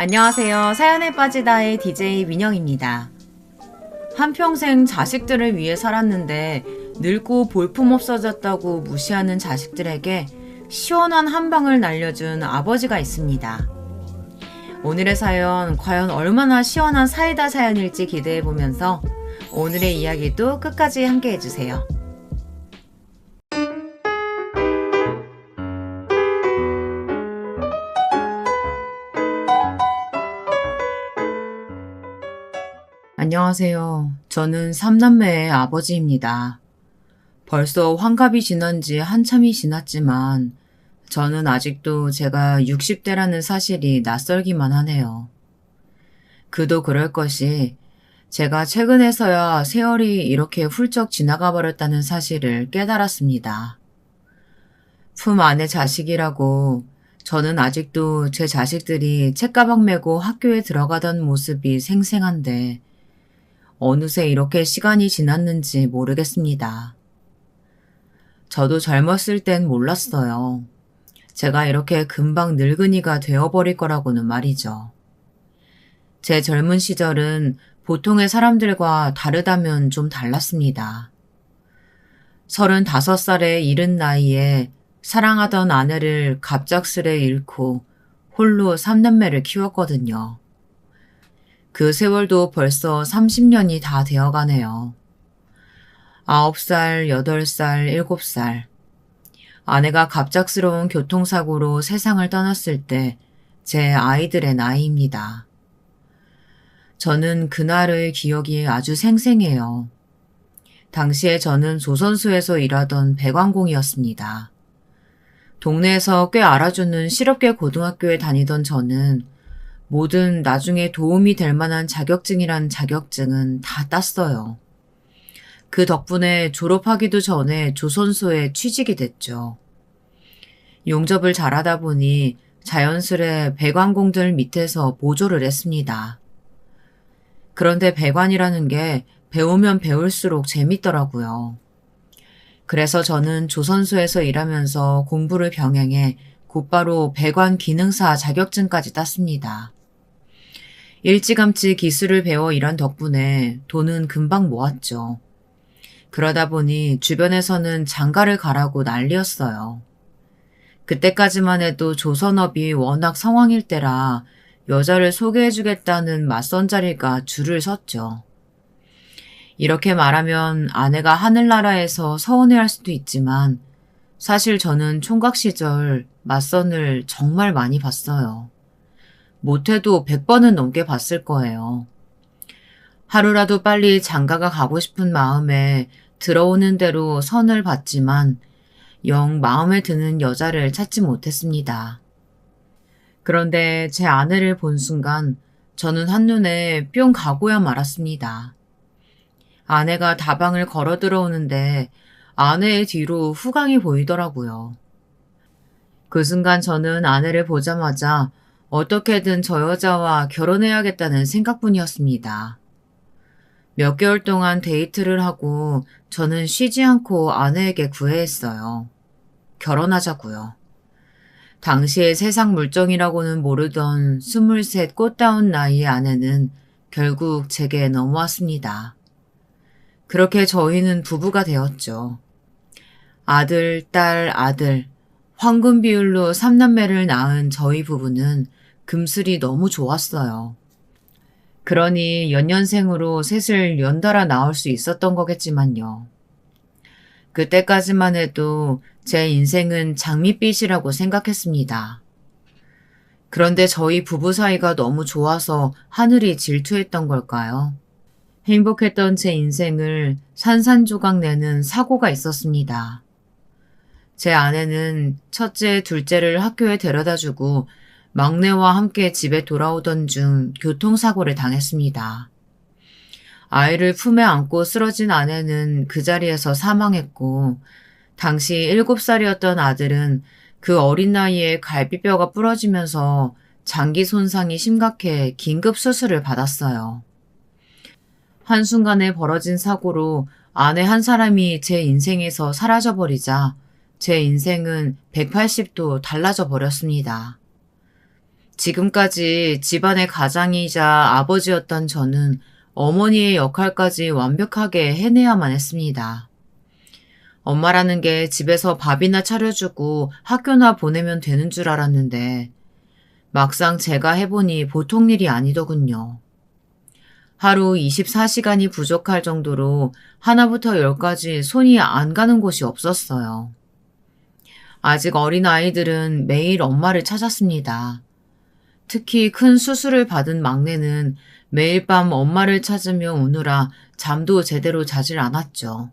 안녕하세요. 사연에 빠지다의 DJ 민영입니다. 한평생 자식들을 위해 살았는데 늙고 볼품없어졌다고 무시하는 자식들에게 시원한 한 방을 날려준 아버지가 있습니다. 오늘의 사연 과연 얼마나 시원한 사이다 사연일지 기대해보면서 오늘의 이야기도 끝까지 함께 해주세요. 안녕하세요. 저는 3남매의 아버지입니다. 벌써 환갑이 지난 지 한참이 지났지만 저는 아직도 제가 60대라는 사실이 낯설기만 하네요. 그도 그럴 것이 제가 최근에서야 세월이 이렇게 훌쩍 지나가 버렸다는 사실을 깨달았습니다. 품 안의 자식이라고 저는 아직도 제 자식들이 책가방 메고 학교에 들어가던 모습이 생생한데 어느새 이렇게 시간이 지났는지 모르겠습니다. 저도 젊었을 땐 몰랐어요. 제가 이렇게 금방 늙은이가 되어버릴 거라고는 말이죠. 제 젊은 시절은 보통의 사람들과 다르다면 좀 달랐습니다. 35살의 이른 나이에 사랑하던 아내를 갑작스레 잃고 홀로 3남매를 키웠거든요. 그 세월도 벌써 30년이 다 되어가네요. 9살, 8살, 7살. 아내가 갑작스러운 교통사고로 세상을 떠났을 때 제 아이들의 나이입니다. 저는 그날의 기억이 아주 생생해요. 당시에 저는 조선소에서 일하던 배관공이었습니다. 동네에서 꽤 알아주는 실업계 고등학교에 다니던 저는 뭐든 나중에 도움이 될 만한 자격증이란 자격증은 다 땄어요. 그 덕분에 졸업하기도 전에 조선소에 취직이 됐죠. 용접을 잘하다 보니 자연스레 배관공들 밑에서 보조를 했습니다. 그런데 배관이라는 게 배우면 배울수록 재밌더라고요. 그래서 저는 조선소에서 일하면서 공부를 병행해 곧바로 배관 기능사 자격증까지 땄습니다. 일찌감치 기술을 배워 일한 덕분에 돈은 금방 모았죠. 그러다 보니 주변에서는 장가를 가라고 난리였어요. 그때까지만 해도 조선업이 워낙 성황일 때라 여자를 소개해주겠다는 맞선 자리가 줄을 섰죠. 이렇게 말하면 아내가 하늘나라에서 서운해할 수도 있지만 사실 저는 총각 시절 맞선을 정말 많이 봤어요. 못해도 100번은 넘게 봤을 거예요. 하루라도 빨리 장가가 가고 싶은 마음에 들어오는 대로 선을 봤지만 영 마음에 드는 여자를 찾지 못했습니다. 그런데 제 아내를 본 순간 저는 한눈에 뿅 가고야 말았습니다. 아내가 다방을 걸어 들어오는데 아내의 뒤로 후광이 보이더라고요. 그 순간 저는 아내를 보자마자 어떻게든 저 여자와 결혼해야겠다는 생각뿐이었습니다. 몇 개월 동안 데이트를 하고 저는 쉬지 않고 아내에게 구애했어요. 결혼하자고요. 당시에 세상 물정이라고는 모르던 23 꽃다운 나이의 아내는 결국 제게 넘어왔습니다. 그렇게 저희는 부부가 되었죠. 아들, 딸, 아들, 황금 비율로 3남매를 낳은 저희 부부는 금슬이 너무 좋았어요. 그러니 연년생으로 셋을 연달아 낳을 수 있었던 거겠지만요. 그때까지만 해도 제 인생은 장밋빛이라고 생각했습니다. 그런데 저희 부부 사이가 너무 좋아서 하늘이 질투했던 걸까요? 행복했던 제 인생을 산산조각 내는 사고가 있었습니다. 제 아내는 첫째, 둘째를 학교에 데려다주고 막내와 함께 집에 돌아오던 중 교통사고를 당했습니다. 아이를 품에 안고 쓰러진 아내는 그 자리에서 사망했고 당시 7살이었던 아들은 그 어린 나이에 갈비뼈가 부러지면서 장기 손상이 심각해 긴급 수술을 받았어요. 한순간에 벌어진 사고로 아내 한 사람이 제 인생에서 사라져버리자 제 인생은 180도 달라져 버렸습니다. 지금까지 집안의 가장이자 아버지였던 저는 어머니의 역할까지 완벽하게 해내야만 했습니다. 엄마라는 게 집에서 밥이나 차려주고 학교나 보내면 되는 줄 알았는데 막상 제가 해보니 보통 일이 아니더군요. 하루 24시간이 부족할 정도로 하나부터 열까지 손이 안 가는 곳이 없었어요. 아직 어린 아이들은 매일 엄마를 찾았습니다. 특히 큰 수술을 받은 막내는 매일 밤 엄마를 찾으며 우느라 잠도 제대로 자질 않았죠.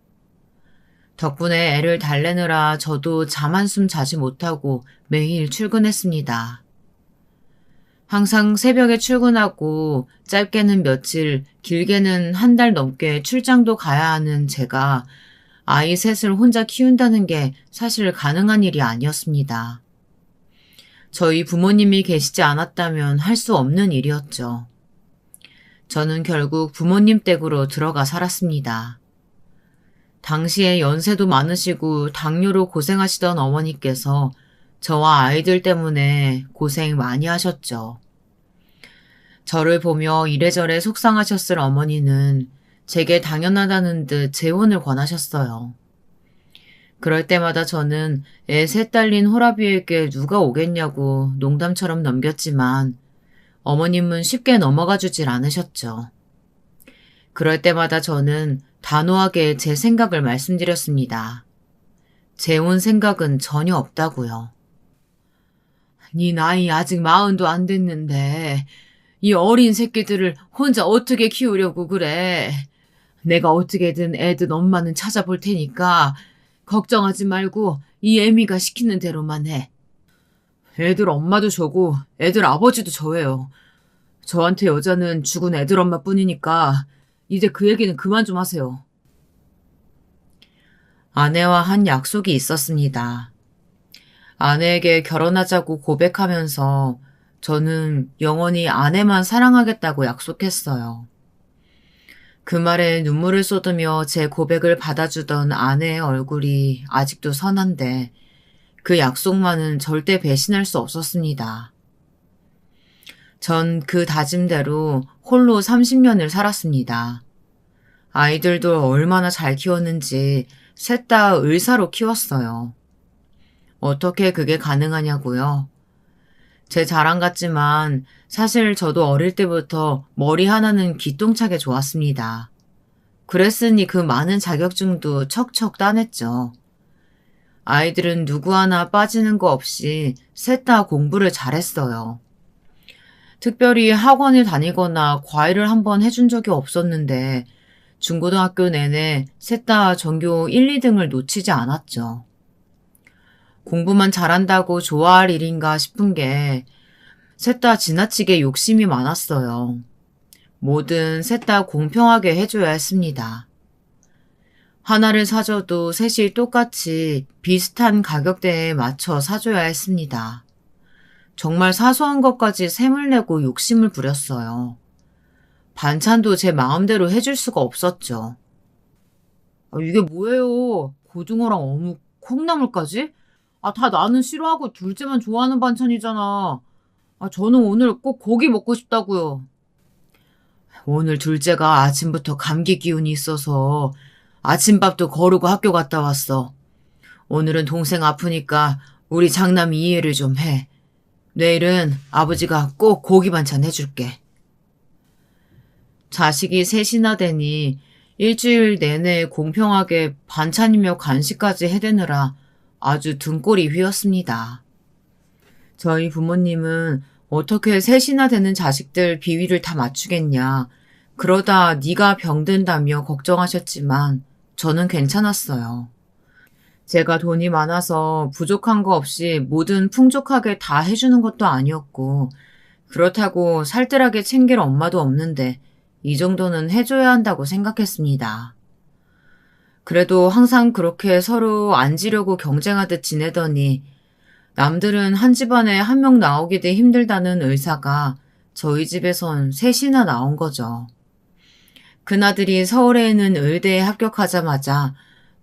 덕분에 애를 달래느라 저도 잠 한숨 자지 못하고 매일 출근했습니다. 항상 새벽에 출근하고 짧게는 며칠, 길게는 한 달 넘게 출장도 가야 하는 제가 아이 셋을 혼자 키운다는 게 사실 가능한 일이 아니었습니다. 저희 부모님이 계시지 않았다면 할 수 없는 일이었죠. 저는 결국 부모님 댁으로 들어가 살았습니다. 당시에 연세도 많으시고 당뇨로 고생하시던 어머니께서 저와 아이들 때문에 고생 많이 하셨죠. 저를 보며 이래저래 속상하셨을 어머니는 제게 당연하다는 듯 재혼을 권하셨어요. 그럴 때마다 저는 애 셋 딸린 호라비에게 누가 오겠냐고 농담처럼 넘겼지만 어머님은 쉽게 넘어가 주질 않으셨죠. 그럴 때마다 저는 단호하게 제 생각을 말씀드렸습니다. 재혼 생각은 전혀 없다고요. 네 나이 아직 40도 안 됐는데 이 어린 새끼들을 혼자 어떻게 키우려고 그래. 내가 어떻게든 애든 엄마는 찾아볼 테니까 걱정하지 말고 이 애미가 시키는 대로만 해. 애들 엄마도 저고 애들 아버지도 저예요. 저한테 여자는 죽은 애들 엄마뿐이니까 이제 그 얘기는 그만 좀 하세요. 아내와 한 약속이 있었습니다. 아내에게 결혼하자고 고백하면서 저는 영원히 아내만 사랑하겠다고 약속했어요. 그 말에 눈물을 쏟으며 제 고백을 받아주던 아내의 얼굴이 아직도 선한데 그 약속만은 절대 배신할 수 없었습니다. 전 그 다짐대로 홀로 30년을 살았습니다. 아이들도 얼마나 잘 키웠는지 셋 다 의사로 키웠어요. 어떻게 그게 가능하냐고요? 제 자랑 같지만 사실 저도 어릴 때부터 머리 하나는 기똥차게 좋았습니다. 그랬으니 그 많은 자격증도 척척 따냈죠. 아이들은 누구 하나 빠지는 거 없이 셋 다 공부를 잘했어요. 특별히 학원을 다니거나 과외를 한번 해준 적이 없었는데 중고등학교 내내 셋 다 전교 1, 2등을 놓치지 않았죠. 공부만 잘한다고 좋아할 일인가 싶은 게 셋 다 지나치게 욕심이 많았어요. 뭐든 셋 다 공평하게 해줘야 했습니다. 하나를 사줘도 셋이 똑같이 비슷한 가격대에 맞춰 사줘야 했습니다. 정말 사소한 것까지 셈을 내고 욕심을 부렸어요. 반찬도 제 마음대로 해줄 수가 없었죠. 이게 뭐예요? 고등어랑 어묵, 콩나물까지? 다 나는 싫어하고 둘째만 좋아하는 반찬이잖아. 저는 오늘 꼭 고기 먹고 싶다고요. 오늘 둘째가 아침부터 감기 기운이 있어서 아침밥도 거르고 학교 갔다 왔어. 오늘은 동생 아프니까 우리 장남이 이해를 좀 해. 내일은 아버지가 꼭 고기 반찬 해줄게. 자식이 셋이나 되니 일주일 내내 공평하게 반찬이며 간식까지 해대느라 아주 등골이 휘었습니다. 저희 부모님은 어떻게 셋이나 되는 자식들 비위를 다 맞추겠냐. 그러다 네가 병든다며 걱정하셨지만 저는 괜찮았어요. 제가 돈이 많아서 부족한 거 없이 뭐든 풍족하게 다 해주는 것도 아니었고 그렇다고 살뜰하게 챙길 엄마도 없는데 이 정도는 해줘야 한다고 생각했습니다. 그래도 항상 그렇게 서로 앉으려고 경쟁하듯 지내더니 남들은 한 집안에 한 명 나오기도 힘들다는 의사가 저희 집에선 셋이나 나온 거죠. 큰아들이 서울에 있는 의대에 합격하자마자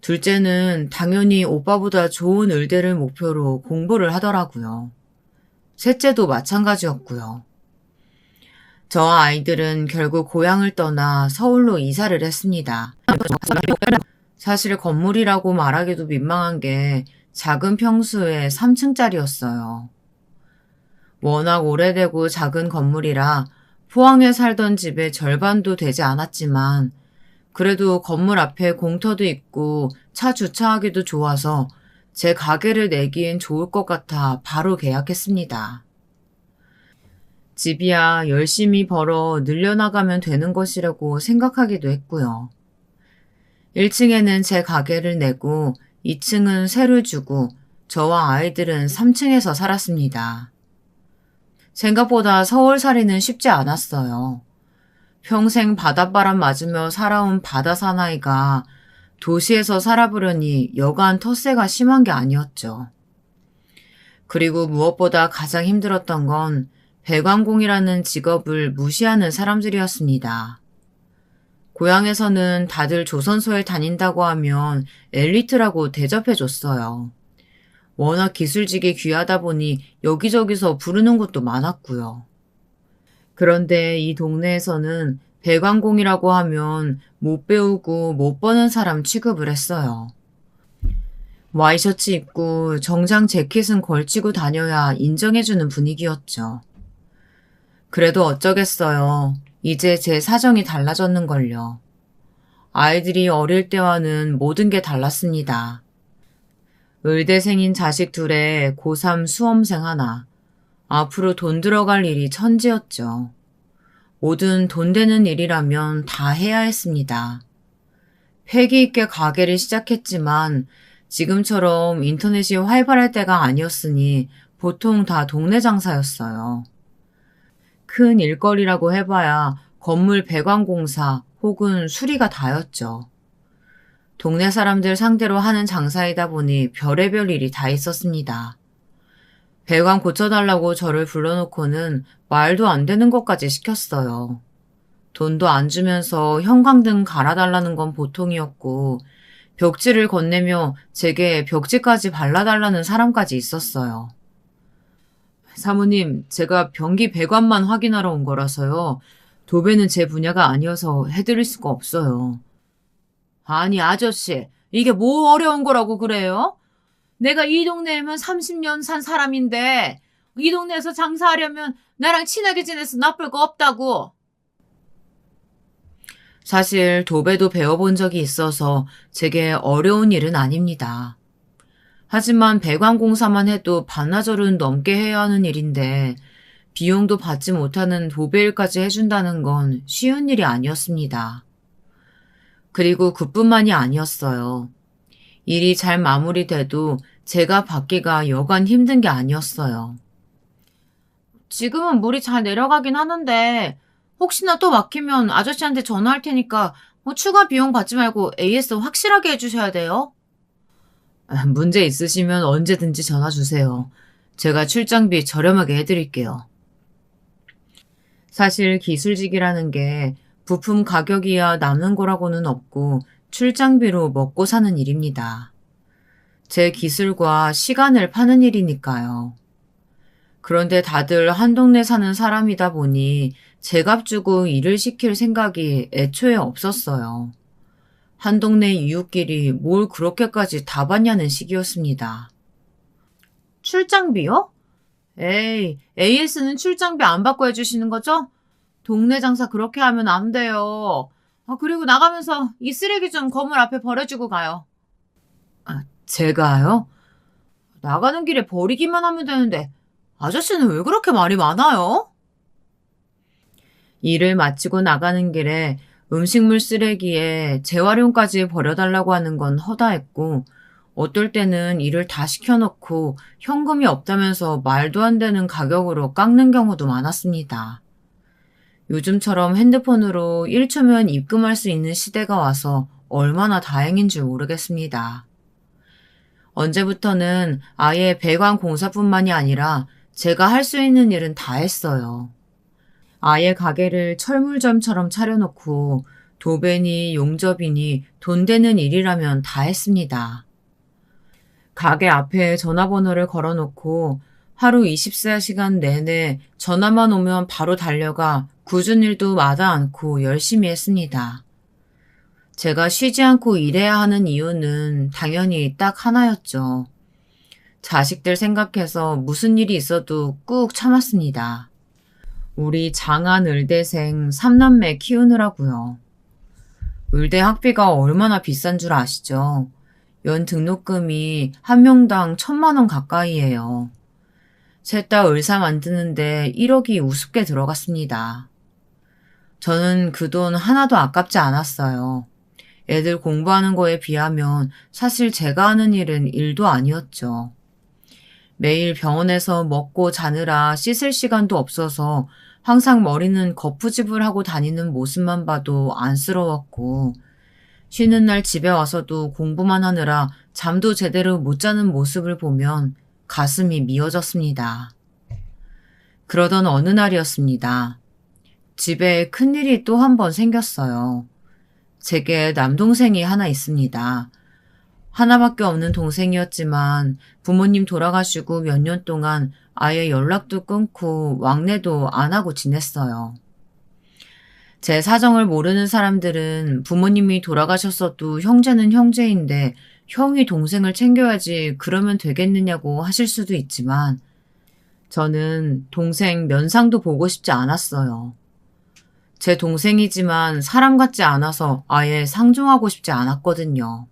둘째는 당연히 오빠보다 좋은 의대를 목표로 공부를 하더라고요. 셋째도 마찬가지였고요. 저와 아이들은 결국 고향을 떠나 서울로 이사를 했습니다. 사실 건물이라고 말하기도 민망한 게 작은 평수의 3층짜리였어요. 워낙 오래되고 작은 건물이라 포항에 살던 집의 절반도 되지 않았지만 그래도 건물 앞에 공터도 있고 차 주차하기도 좋아서 제 가게를 내기엔 좋을 것 같아 바로 계약했습니다. 집이야 열심히 벌어 늘려나가면 되는 것이라고 생각하기도 했고요. 1층에는 제 가게를 내고 2층은 세를 주고 저와 아이들은 3층에서 살았습니다. 생각보다 서울살이는 쉽지 않았어요. 평생 바닷바람 맞으며 살아온 바다 사나이가 도시에서 살아보려니 여간 텃세가 심한 게 아니었죠. 그리고 무엇보다 가장 힘들었던 건 배관공이라는 직업을 무시하는 사람들이었습니다. 고향에서는 다들 조선소에 다닌다고 하면 엘리트라고 대접해줬어요. 워낙 기술직이 귀하다 보니 여기저기서 부르는 곳도 많았고요. 그런데 이 동네에서는 배관공이라고 하면 못 배우고 못 버는 사람 취급을 했어요. 와이셔츠 입고 정장 재킷은 걸치고 다녀야 인정해주는 분위기였죠. 그래도 어쩌겠어요. 이제 제 사정이 달라졌는걸요. 아이들이 어릴 때와는 모든 게 달랐습니다. 의대생인 자식 둘에 고3 수험생 하나. 앞으로 돈 들어갈 일이 천지였죠. 뭐든 돈 되는 일이라면 다 해야 했습니다. 패기 있게 가게를 시작했지만 지금처럼 인터넷이 활발할 때가 아니었으니 보통 다 동네 장사였어요. 큰 일거리라고 해봐야 건물 배관공사 혹은 수리가 다였죠. 동네 사람들 상대로 하는 장사이다 보니 별의별 일이 다 있었습니다. 배관 고쳐달라고 저를 불러놓고는 말도 안 되는 것까지 시켰어요. 돈도 안 주면서 형광등 갈아달라는 건 보통이었고 벽지를 건네며 제게 벽지까지 발라달라는 사람까지 있었어요. 사모님, 제가 변기 배관만 확인하러 온 거라서요. 도배는 제 분야가 아니어서 해드릴 수가 없어요. 아니 아저씨, 이게 뭐 어려운 거라고 그래요? 내가 이 동네에만 30년 산 사람인데 이 동네에서 장사하려면 나랑 친하게 지내서 나쁠 거 없다고. 사실 도배도 배워본 적이 있어서 제게 어려운 일은 아닙니다. 하지만 배관공사만 해도 반나절은 넘게 해야 하는 일인데 비용도 받지 못하는 도배일까지 해준다는 건 쉬운 일이 아니었습니다. 그리고 그뿐만이 아니었어요. 일이 잘 마무리돼도 제가 받기가 여간 힘든 게 아니었어요. 지금은 물이 잘 내려가긴 하는데 혹시나 또 막히면 아저씨한테 전화할 테니까 추가 비용 받지 말고 AS 확실하게 해주셔야 돼요. 문제 있으시면 언제든지 전화 주세요. 제가 출장비 저렴하게 해드릴게요. 사실 기술직이라는 게 부품 가격이야 남는 거라고는 없고 출장비로 먹고 사는 일입니다. 제 기술과 시간을 파는 일이니까요. 그런데 다들 한 동네 사는 사람이다 보니 제값 주고 일을 시킬 생각이 애초에 없었어요. 한 동네 이웃끼리 뭘 그렇게까지 다 받냐는 식이었습니다. 출장비요? 에이, AS는 출장비 안 받고 해주시는 거죠? 동네 장사 그렇게 하면 안 돼요. 그리고 나가면서 이 쓰레기 좀 건물 앞에 버려주고 가요. 제가요? 나가는 길에 버리기만 하면 되는데 아저씨는 왜 그렇게 말이 많아요? 일을 마치고 나가는 길에 음식물 쓰레기에 재활용까지 버려달라고 하는 건 허다했고 어떨 때는 일을 다 시켜놓고 현금이 없다면서 말도 안 되는 가격으로 깎는 경우도 많았습니다. 요즘처럼 핸드폰으로 1초면 입금할 수 있는 시대가 와서 얼마나 다행인 줄 모르겠습니다. 언제부터는 아예 배관 공사뿐만이 아니라 제가 할 수 있는 일은 다 했어요. 아예 가게를 철물점처럼 차려놓고 도배니 용접이니 돈 되는 일이라면 다 했습니다. 가게 앞에 전화번호를 걸어놓고 하루 24시간 내내 전화만 오면 바로 달려가 굳은 일도 마다 않고 열심히 했습니다. 제가 쉬지 않고 일해야 하는 이유는 당연히 딱 하나였죠. 자식들 생각해서 무슨 일이 있어도 꾹 참았습니다. 우리 장한 의대생 3남매 키우느라고요. 의대 학비가 얼마나 비싼 줄 아시죠? 연 등록금이 한 명당 1,000만 원 가까이예요. 셋 다 의사 만드는데 1억이 우습게 들어갔습니다. 저는 그 돈 하나도 아깝지 않았어요. 애들 공부하는 거에 비하면 사실 제가 하는 일은 일도 아니었죠. 매일 병원에서 먹고 자느라 씻을 시간도 없어서 항상 머리는 거푸집을 하고 다니는 모습만 봐도 안쓰러웠고, 쉬는 날 집에 와서도 공부만 하느라 잠도 제대로 못 자는 모습을 보면 가슴이 미어졌습니다. 그러던 어느 날이었습니다. 집에 큰일이 또 한 번 생겼어요. 제게 남동생이 하나 있습니다. 하나밖에 없는 동생이었지만 부모님 돌아가시고 몇 년 동안 아예 연락도 끊고 왕래도 안 하고 지냈어요. 제 사정을 모르는 사람들은 부모님이 돌아가셨어도 형제는 형제인데 형이 동생을 챙겨야지 그러면 되겠느냐고 하실 수도 있지만 저는 동생 면상도 보고 싶지 않았어요. 제 동생이지만 사람 같지 않아서 아예 상종하고 싶지 않았거든요.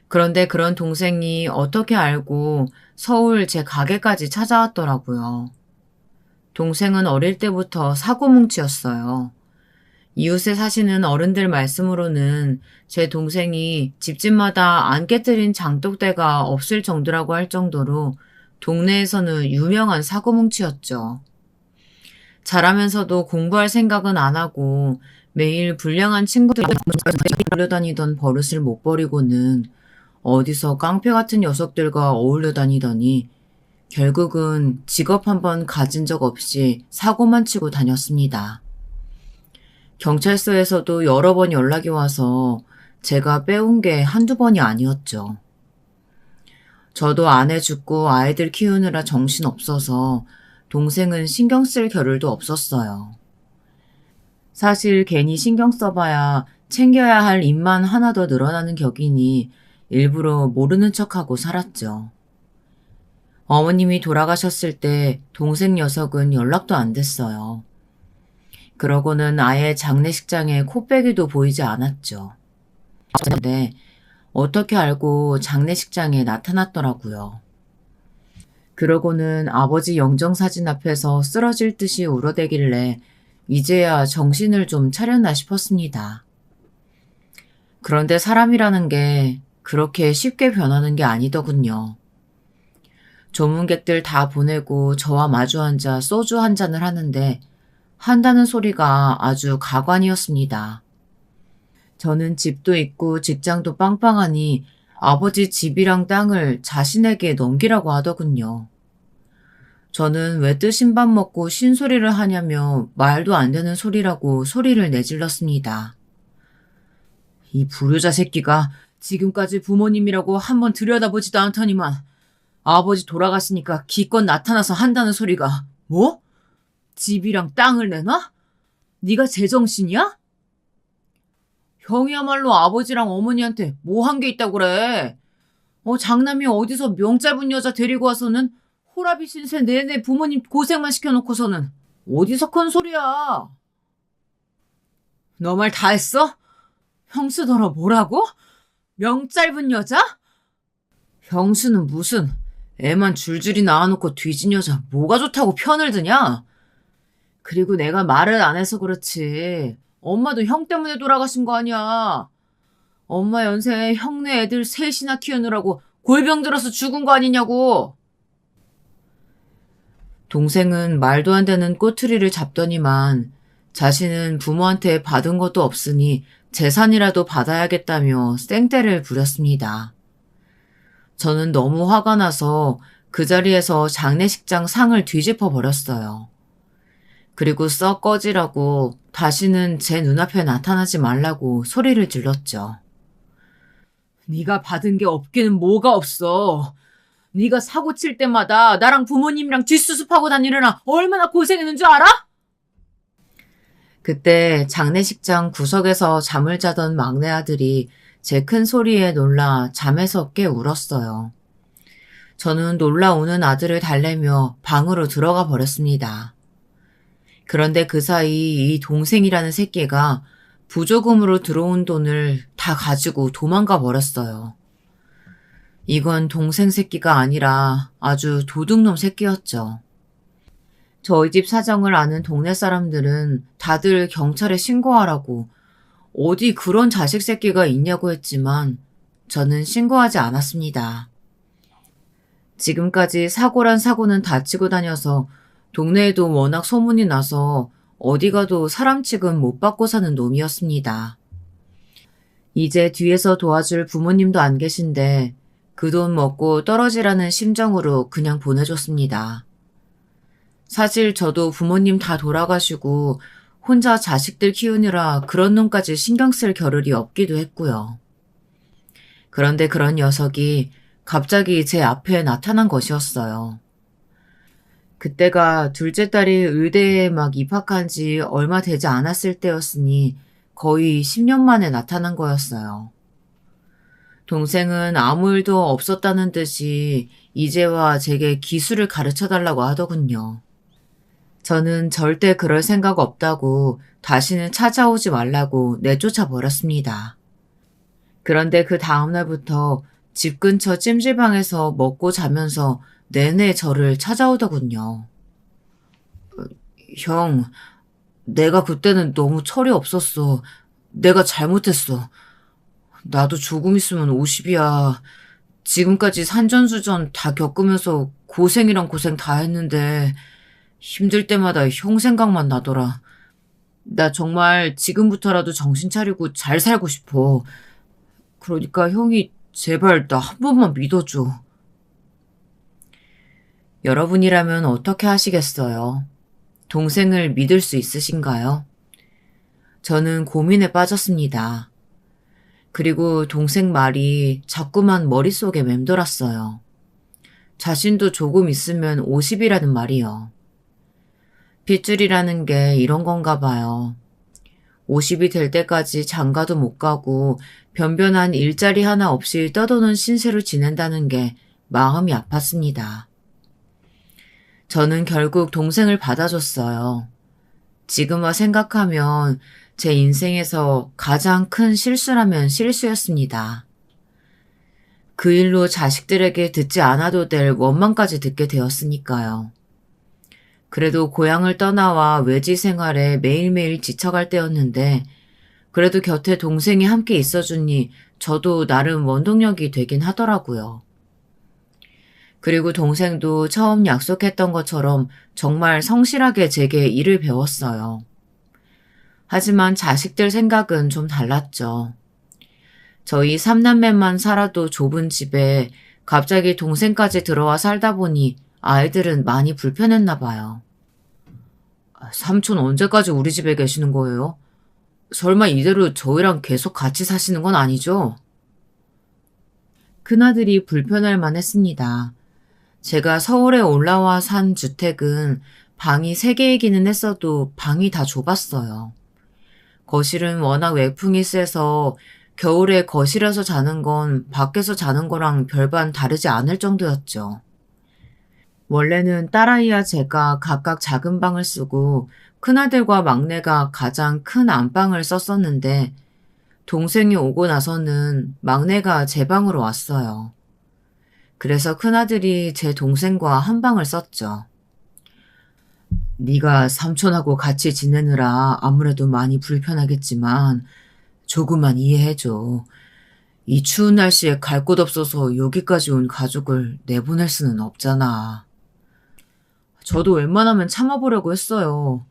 그런데 그런 동생이 어떻게 알고 서울 제 가게까지 찾아왔더라고요. 동생은 어릴 때부터 사고뭉치였어요. 이웃에 사시는 어른들 말씀으로는 제 동생이 집집마다 안 깨뜨린 장독대가 없을 정도라고 할 정도로 동네에서는 유명한 사고뭉치였죠. 자라면서도 공부할 생각은 안 하고 매일 불량한 친구들이 몰려다니던 버릇을 못 버리고는 어디서 깡패 같은 녀석들과 어울려 다니더니 결국은 직업 한번 가진 적 없이 사고만 치고 다녔습니다. 경찰서에서도 여러 번 연락이 와서 제가 빼온 게 한두 번이 아니었죠. 저도 아내 죽고 아이들 키우느라 정신 없어서 동생은 신경 쓸 겨를도 없었어요. 사실 괜히 신경 써봐야 챙겨야 할 일만 하나 더 늘어나는 격이니 일부러 모르는 척하고 살았죠. 어머님이 돌아가셨을 때 동생 녀석은 연락도 안 됐어요. 그러고는 아예 장례식장에 코빼기도 보이지 않았죠. 그런데 어떻게 알고 장례식장에 나타났더라고요. 그러고는 아버지 영정사진 앞에서 쓰러질 듯이 울어대길래 이제야 정신을 좀 차렸나 싶었습니다. 그런데 사람이라는 게 그렇게 쉽게 변하는 게 아니더군요. 조문객들 다 보내고 저와 마주 앉아 소주 한 잔을 하는데 한다는 소리가 아주 가관이었습니다. 저는 집도 있고 직장도 빵빵하니 아버지 집이랑 땅을 자신에게 넘기라고 하더군요. 저는 왜 뜨신 밥 먹고 쉰소리를 하냐며 말도 안 되는 소리라고 소리를 내질렀습니다. 이 불효자 새끼가 지금까지 부모님이라고 한번 들여다보지도 않더니만 아버지 돌아가시니까 기껏 나타나서 한다는 소리가 뭐? 집이랑 땅을 내놔? 네가 제정신이야? 형이야말로 아버지랑 어머니한테 뭐 한 게 있다고 그래. 장남이 어디서 명 짧은 여자 데리고 와서는 호라비 신세 내내 부모님 고생만 시켜놓고서는 어디서 큰 소리야. 너 말 다 했어? 형수더러 뭐라고? 명 짧은 여자? 형수는 무슨 애만 줄줄이 낳아놓고 뒤진 여자 뭐가 좋다고 편을 드냐? 그리고 내가 말을 안 해서 그렇지. 엄마도 형 때문에 돌아가신 거 아니야. 엄마 연세에 형네 애들 셋이나 키우느라고 골병 들어서 죽은 거 아니냐고. 동생은 말도 안 되는 꼬투리를 잡더니만 자신은 부모한테 받은 것도 없으니 재산이라도 받아야겠다며 쌩떼를 부렸습니다. 저는 너무 화가 나서 그 자리에서 장례식장 상을 뒤집어 버렸어요. 그리고 썩 꺼지라고 다시는 제 눈앞에 나타나지 말라고 소리를 질렀죠. 네가 받은 게 없기는 뭐가 없어. 네가 사고 칠 때마다 나랑 부모님이랑 뒷수습하고 다니느라 얼마나 고생했는 줄 알아? 그때 장례식장 구석에서 잠을 자던 막내 아들이 제 큰 소리에 놀라 잠에서 깨 울었어요. 저는 놀라 우는 아들을 달래며 방으로 들어가 버렸습니다. 그런데 그 사이 이 동생이라는 새끼가 부조금으로 들어온 돈을 다 가지고 도망가 버렸어요. 이건 동생 새끼가 아니라 아주 도둑놈 새끼였죠. 저희 집 사정을 아는 동네 사람들은 다들 경찰에 신고하라고 어디 그런 자식 새끼가 있냐고 했지만 저는 신고하지 않았습니다. 지금까지 사고란 사고는 다 치고 다녀서 동네에도 워낙 소문이 나서 어디 가도 사람 취급 못 받고 사는 놈이었습니다. 이제 뒤에서 도와줄 부모님도 안 계신데 그 돈 먹고 떨어지라는 심정으로 그냥 보내줬습니다. 사실 저도 부모님 다 돌아가시고 혼자 자식들 키우느라 그런 놈까지 신경 쓸 겨를이 없기도 했고요. 그런데 그런 녀석이 갑자기 제 앞에 나타난 것이었어요. 그때가 둘째 딸이 의대에 막 입학한 지 얼마 되지 않았을 때였으니 거의 10년 만에 나타난 거였어요. 동생은 아무 일도 없었다는 듯이 이제와 제게 기술을 가르쳐달라고 하더군요. 저는 절대 그럴 생각 없다고 다시는 찾아오지 말라고 내쫓아 버렸습니다. 그런데 그 다음날부터 집 근처 찜질방에서 먹고 자면서 내내 저를 찾아오더군요. 형, 내가 그때는 너무 철이 없었어. 내가 잘못했어. 나도 조금 있으면 50이야. 지금까지 산전수전 다 겪으면서 고생이랑 고생 다 했는데 힘들 때마다 형 생각만 나더라. 나 정말 지금부터라도 정신 차리고 잘 살고 싶어. 그러니까 형이 제발 나 한 번만 믿어줘. 여러분이라면 어떻게 하시겠어요? 동생을 믿을 수 있으신가요? 저는 고민에 빠졌습니다. 그리고 동생 말이 자꾸만 머릿속에 맴돌았어요. 자신도 조금 있으면 50이라는 말이요. 핏줄이라는 게 이런 건가 봐요. 50이 될 때까지 장가도 못 가고 변변한 일자리 하나 없이 떠도는 신세로 지낸다는 게 마음이 아팠습니다. 저는 결국 동생을 받아줬어요. 지금 와 생각하면 제 인생에서 가장 큰 실수라면 실수였습니다. 그 일로 자식들에게 듣지 않아도 될 원망까지 듣게 되었으니까요. 그래도 고향을 떠나와 외지 생활에 매일매일 지쳐갈 때였는데 그래도 곁에 동생이 함께 있어주니 저도 나름 원동력이 되긴 하더라고요. 그리고 동생도 처음 약속했던 것처럼 정말 성실하게 제게 일을 배웠어요. 하지만 자식들 생각은 좀 달랐죠. 저희 3남매만 살아도 좁은 집에 갑자기 동생까지 들어와 살다 보니 아이들은 많이 불편했나 봐요. 삼촌 언제까지 우리 집에 계시는 거예요? 설마 이대로 저희랑 계속 같이 사시는 건 아니죠? 큰아들이 불편할 만했습니다. 제가 서울에 올라와 산 주택은 방이 3개이기는 했어도 방이 다 좁았어요. 거실은 워낙 외풍이 세서 겨울에 거실에서 자는 건 밖에서 자는 거랑 별반 다르지 않을 정도였죠. 원래는 딸아이와 제가 각각 작은 방을 쓰고 큰아들과 막내가 가장 큰 안방을 썼었는데 동생이 오고 나서는 막내가 제 방으로 왔어요. 그래서 큰아들이 제 동생과 한 방을 썼죠. 네가 삼촌하고 같이 지내느라 아무래도 많이 불편하겠지만 조금만 이해해줘. 이 추운 날씨에 갈 곳 없어서 여기까지 온 가족을 내보낼 수는 없잖아. 저도 웬만하면 참아보려고 했어요.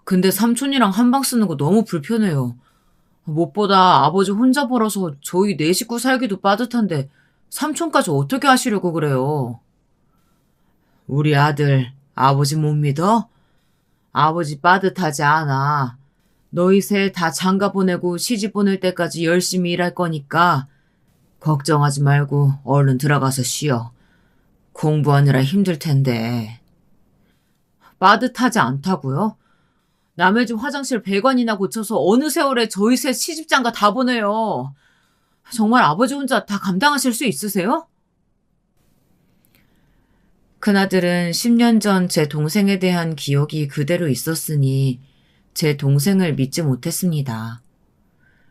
근데 삼촌이랑 한 방 쓰는 거 너무 불편해요. 무엇보다 아버지 혼자 벌어서 저희 4식구 살기도 빠듯한데 삼촌까지 어떻게 하시려고 그래요? 우리 아들, 아버지 못 믿어? 아버지 빠듯하지 않아. 너희 셋 다 장가 보내고 시집 보낼 때까지 열심히 일할 거니까 걱정하지 말고 얼른 들어가서 쉬어. 공부하느라 힘들 텐데. 빠듯하지 않다고요? 남의 집 화장실 배관이나 고쳐서 어느 세월에 저희 셋 시집장가 다 보내요. 정말 아버지 혼자 다 감당하실 수 있으세요? 큰아들은 10년 전 제 동생에 대한 기억이 그대로 있었으니 제 동생을 믿지 못했습니다.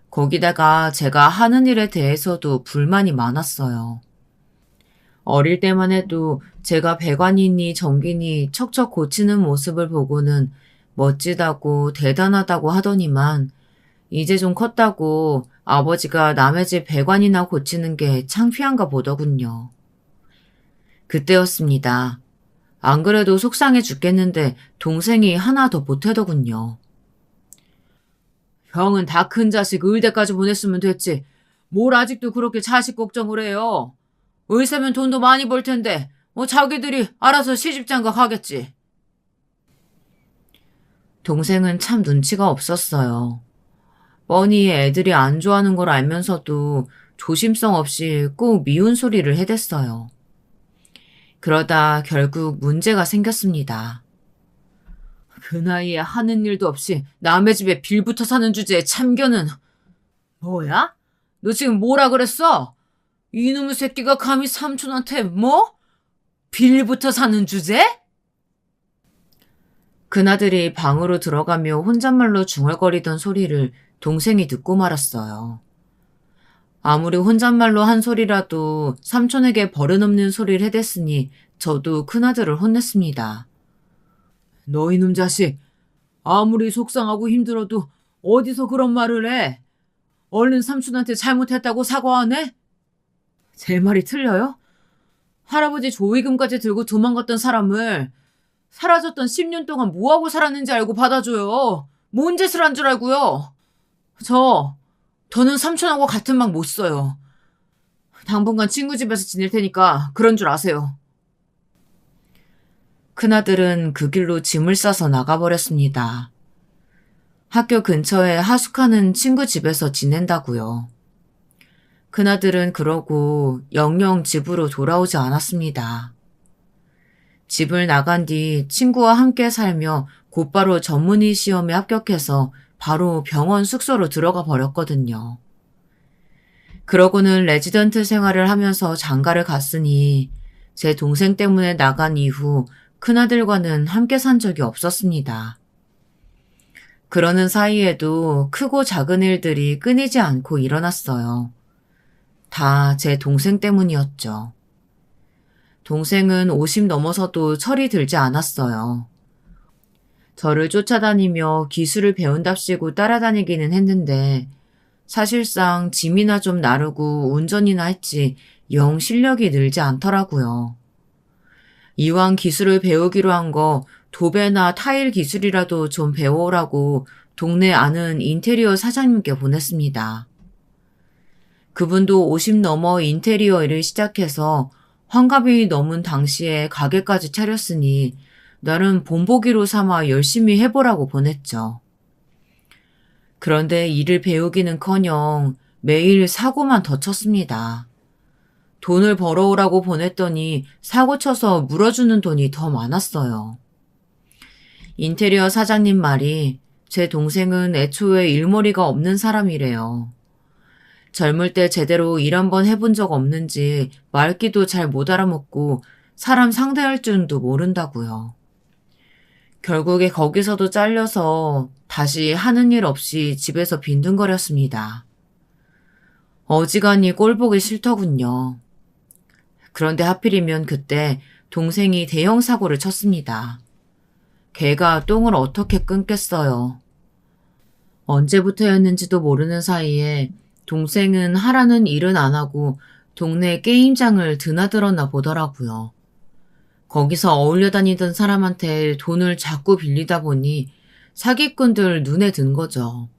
거기다가 제가 하는 일에 대해서도 불만이 많았어요. 어릴 때만 해도 제가 배관이니 전기니 척척 고치는 모습을 보고는 멋지다고 대단하다고 하더니만 이제 좀 컸다고 아버지가 남의 집 배관이나 고치는 게 창피한가 보더군요. 그때였습니다. 안 그래도 속상해 죽겠는데 동생이 하나 더 보태더군요. 형은 다 큰 자식 의대까지 보냈으면 됐지. 뭘 아직도 그렇게 자식 걱정을 해요. 의사면 돈도 많이 벌 텐데 자기들이 알아서 시집장가 가겠지. 동생은 참 눈치가 없었어요. 뻔히 애들이 안 좋아하는 걸 알면서도 조심성 없이 꼭 미운 소리를 해댔어요. 그러다 결국 문제가 생겼습니다. 그 나이에 하는 일도 없이 남의 집에 빌부터 사는 주제에 참견은. 뭐야? 너 지금 뭐라 그랬어? 이놈의 새끼가 감히 삼촌한테 뭐? 빌부터 사는 주제? 그나들이 방으로 들어가며 혼잣말로 중얼거리던 소리를 동생이 듣고 말았어요. 아무리 혼잣말로 한 소리라도 삼촌에게 버릇없는 소리를 해댔으니 저도 큰아들을 혼냈습니다. 너 이놈 자식, 아무리 속상하고 힘들어도 어디서 그런 말을 해? 얼른 삼촌한테 잘못했다고 사과하네? 제 말이 틀려요? 할아버지 조의금까지 들고 도망갔던 사람을 사라졌던 10년 동안 뭐하고 살았는지 알고 받아줘요. 뭔 짓을 한 줄 알고요. 더는 삼촌하고 같은 방 못 써요. 당분간 친구 집에서 지낼 테니까 그런 줄 아세요. 큰아들은 그 길로 짐을 싸서 나가버렸습니다. 학교 근처에 하숙하는 친구 집에서 지낸다고요. 큰아들은 그러고 영영 집으로 돌아오지 않았습니다. 집을 나간 뒤 친구와 함께 살며 곧바로 전문의 시험에 합격해서 바로 병원 숙소로 들어가 버렸거든요. 그러고는 레지던트 생활을 하면서 장가를 갔으니 제 동생 때문에 나간 이후 큰아들과는 함께 산 적이 없었습니다. 그러는 사이에도 크고 작은 일들이 끊이지 않고 일어났어요. 다 제 동생 때문이었죠. 동생은 50 넘어서도 철이 들지 않았어요. 저를 쫓아다니며 기술을 배운답시고 따라다니기는 했는데 사실상 짐이나 좀 나르고 운전이나 했지 영 실력이 늘지 않더라고요. 이왕 기술을 배우기로 한 거 도배나 타일 기술이라도 좀 배워오라고 동네 아는 인테리어 사장님께 보냈습니다. 그분도 50 넘어 인테리어 일을 시작해서 환갑이 넘은 당시에 가게까지 차렸으니 나름 본보기로 삼아 열심히 해보라고 보냈죠. 그런데 일을 배우기는커녕 매일 사고만 더 쳤습니다. 돈을 벌어오라고 보냈더니 사고 쳐서 물어주는 돈이 더 많았어요. 인테리어 사장님 말이 제 동생은 애초에 일머리가 없는 사람이래요. 젊을 때 제대로 일 한번 해본 적 없는지 말귀도 잘 못 알아먹고 사람 상대할 줄도 모른다고요. 결국에 거기서도 잘려서 다시 하는 일 없이 집에서 빈둥거렸습니다. 어지간히 꼴보기 싫더군요. 그런데 하필이면 그때 동생이 대형 사고를 쳤습니다. 개가 똥을 어떻게 끊겠어요. 언제부터였는지도 모르는 사이에 동생은 하라는 일은 안 하고 동네 게임장을 드나들었나 보더라고요. 거기서 어울려 다니던 사람한테 돈을 자꾸 빌리다 보니 사기꾼들 눈에 든 거죠.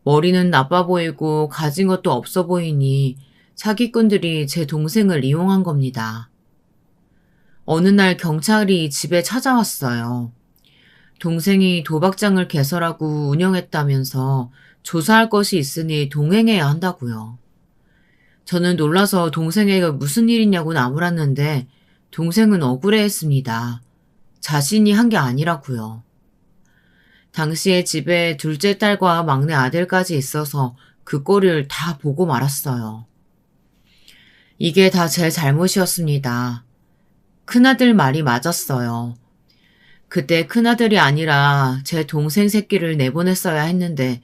머리는 나빠 보이고 가진 것도 없어 보이니 사기꾼들이 제 동생을 이용한 겁니다. 어느 날 경찰이 집에 찾아왔어요. 동생이 도박장을 개설하고 운영했다면서 조사할 것이 있으니 동행해야 한다고요. 저는 놀라서 동생에게 무슨 일이냐고 나무랐는데 동생은 억울해했습니다. 자신이 한 게 아니라고요. 당시에 집에 둘째 딸과 막내 아들까지 있어서 그 꼴을 다 보고 말았어요. 이게 다 제 잘못이었습니다. 큰아들 말이 맞았어요. 그때 큰아들이 아니라 제 동생 새끼를 내보냈어야 했는데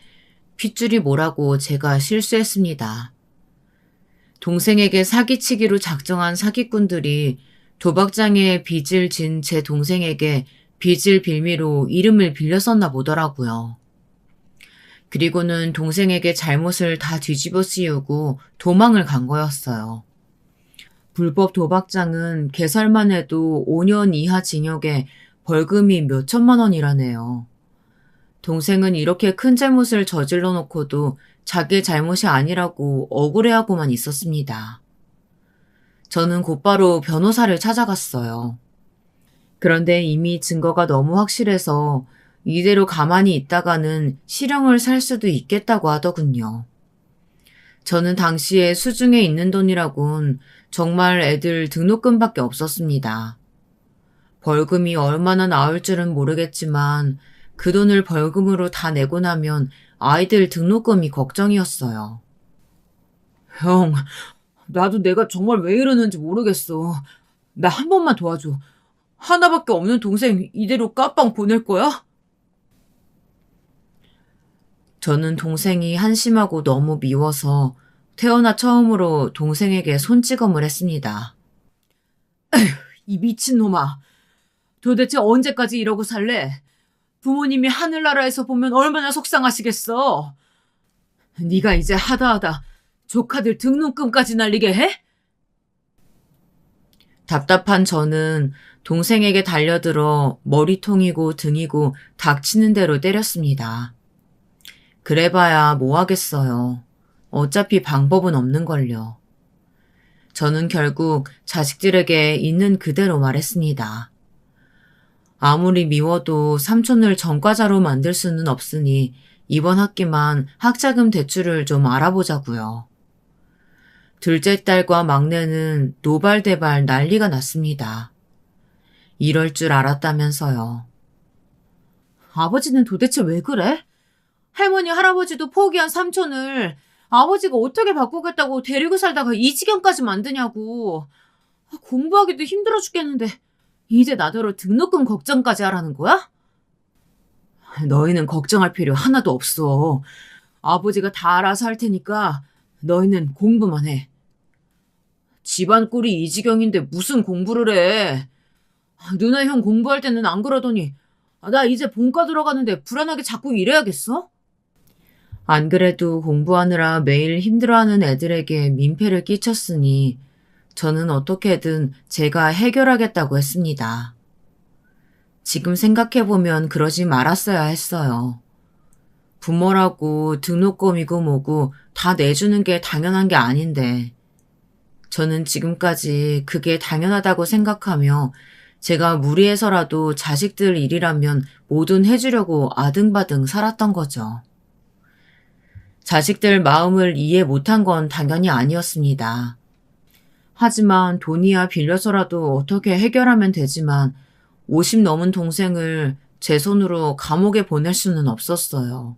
핏줄이 뭐라고 제가 실수했습니다. 동생에게 사기치기로 작정한 사기꾼들이 도박장에 빚을 진 제 동생에게 빚을 빌미로 이름을 빌렸었나 보더라고요. 그리고는 동생에게 잘못을 다 뒤집어 씌우고 도망을 간 거였어요. 불법 도박장은 개설만 해도 5년 이하 징역에 벌금이 몇 천만 원이라네요. 동생은 이렇게 큰 잘못을 저질러 놓고도 자기 잘못이 아니라고 억울해하고만 있었습니다. 저는 곧바로 변호사를 찾아갔어요. 그런데 이미 증거가 너무 확실해서 이대로 가만히 있다가는 실형을 살 수도 있겠다고 하더군요. 저는 당시에 수중에 있는 돈이라곤 정말 애들 등록금밖에 없었습니다. 벌금이 얼마나 나올 줄은 모르겠지만 그 돈을 벌금으로 다 내고 나면 아이들 등록금이 걱정이었어요. 형, 나도 내가 정말 왜 이러는지 모르겠어. 나 한 번만 도와줘. 하나밖에 없는 동생 이대로 까빵 보낼 거야? 저는 동생이 한심하고 너무 미워서 태어나 처음으로 동생에게 손찌검을 했습니다. 에휴, 이 미친놈아. 도대체 언제까지 이러고 살래? 부모님이 하늘나라에서 보면 얼마나 속상하시겠어. 네가 이제 하다하다 조카들 등록금까지 날리게 해? 답답한 저는 동생에게 달려들어 머리통이고 등이고 닥치는 대로 때렸습니다. 그래봐야 뭐 하겠어요. 어차피 방법은 없는걸요. 저는 결국 자식들에게 있는 그대로 말했습니다. 아무리 미워도 삼촌을 전과자로 만들 수는 없으니 이번 학기만 학자금 대출을 좀 알아보자고요. 둘째 딸과 막내는 노발대발 난리가 났습니다. 이럴 줄 알았다면서요. 아버지는 도대체 왜 그래? 할머니, 할아버지도 포기한 삼촌을 아버지가 어떻게 바꾸겠다고 데리고 살다가 이 지경까지 만드냐고. 공부하기도 힘들어 죽겠는데 이제 나더러 등록금 걱정까지 하라는 거야? 너희는 걱정할 필요 하나도 없어. 아버지가 다 알아서 할 테니까 너희는 공부만 해. 집안 꼴이 이 지경인데 무슨 공부를 해. 누나 형 공부할 때는 안 그러더니 나 이제 본과 들어가는데 불안하게 자꾸 이래야겠어? 안 그래도 공부하느라 매일 힘들어하는 애들에게 민폐를 끼쳤으니 저는 어떻게든 제가 해결하겠다고 했습니다. 지금 생각해보면 그러지 말았어야 했어요. 부모라고 등록금이고 뭐고 다 내주는 게 당연한 게 아닌데 저는 지금까지 그게 당연하다고 생각하며 제가 무리해서라도 자식들 일이라면 뭐든 해주려고 아등바등 살았던 거죠. 자식들 마음을 이해 못한 건 당연히 아니었습니다. 하지만 돈이야 빌려서라도 어떻게 해결하면 되지만 50 넘은 동생을 제 손으로 감옥에 보낼 수는 없었어요.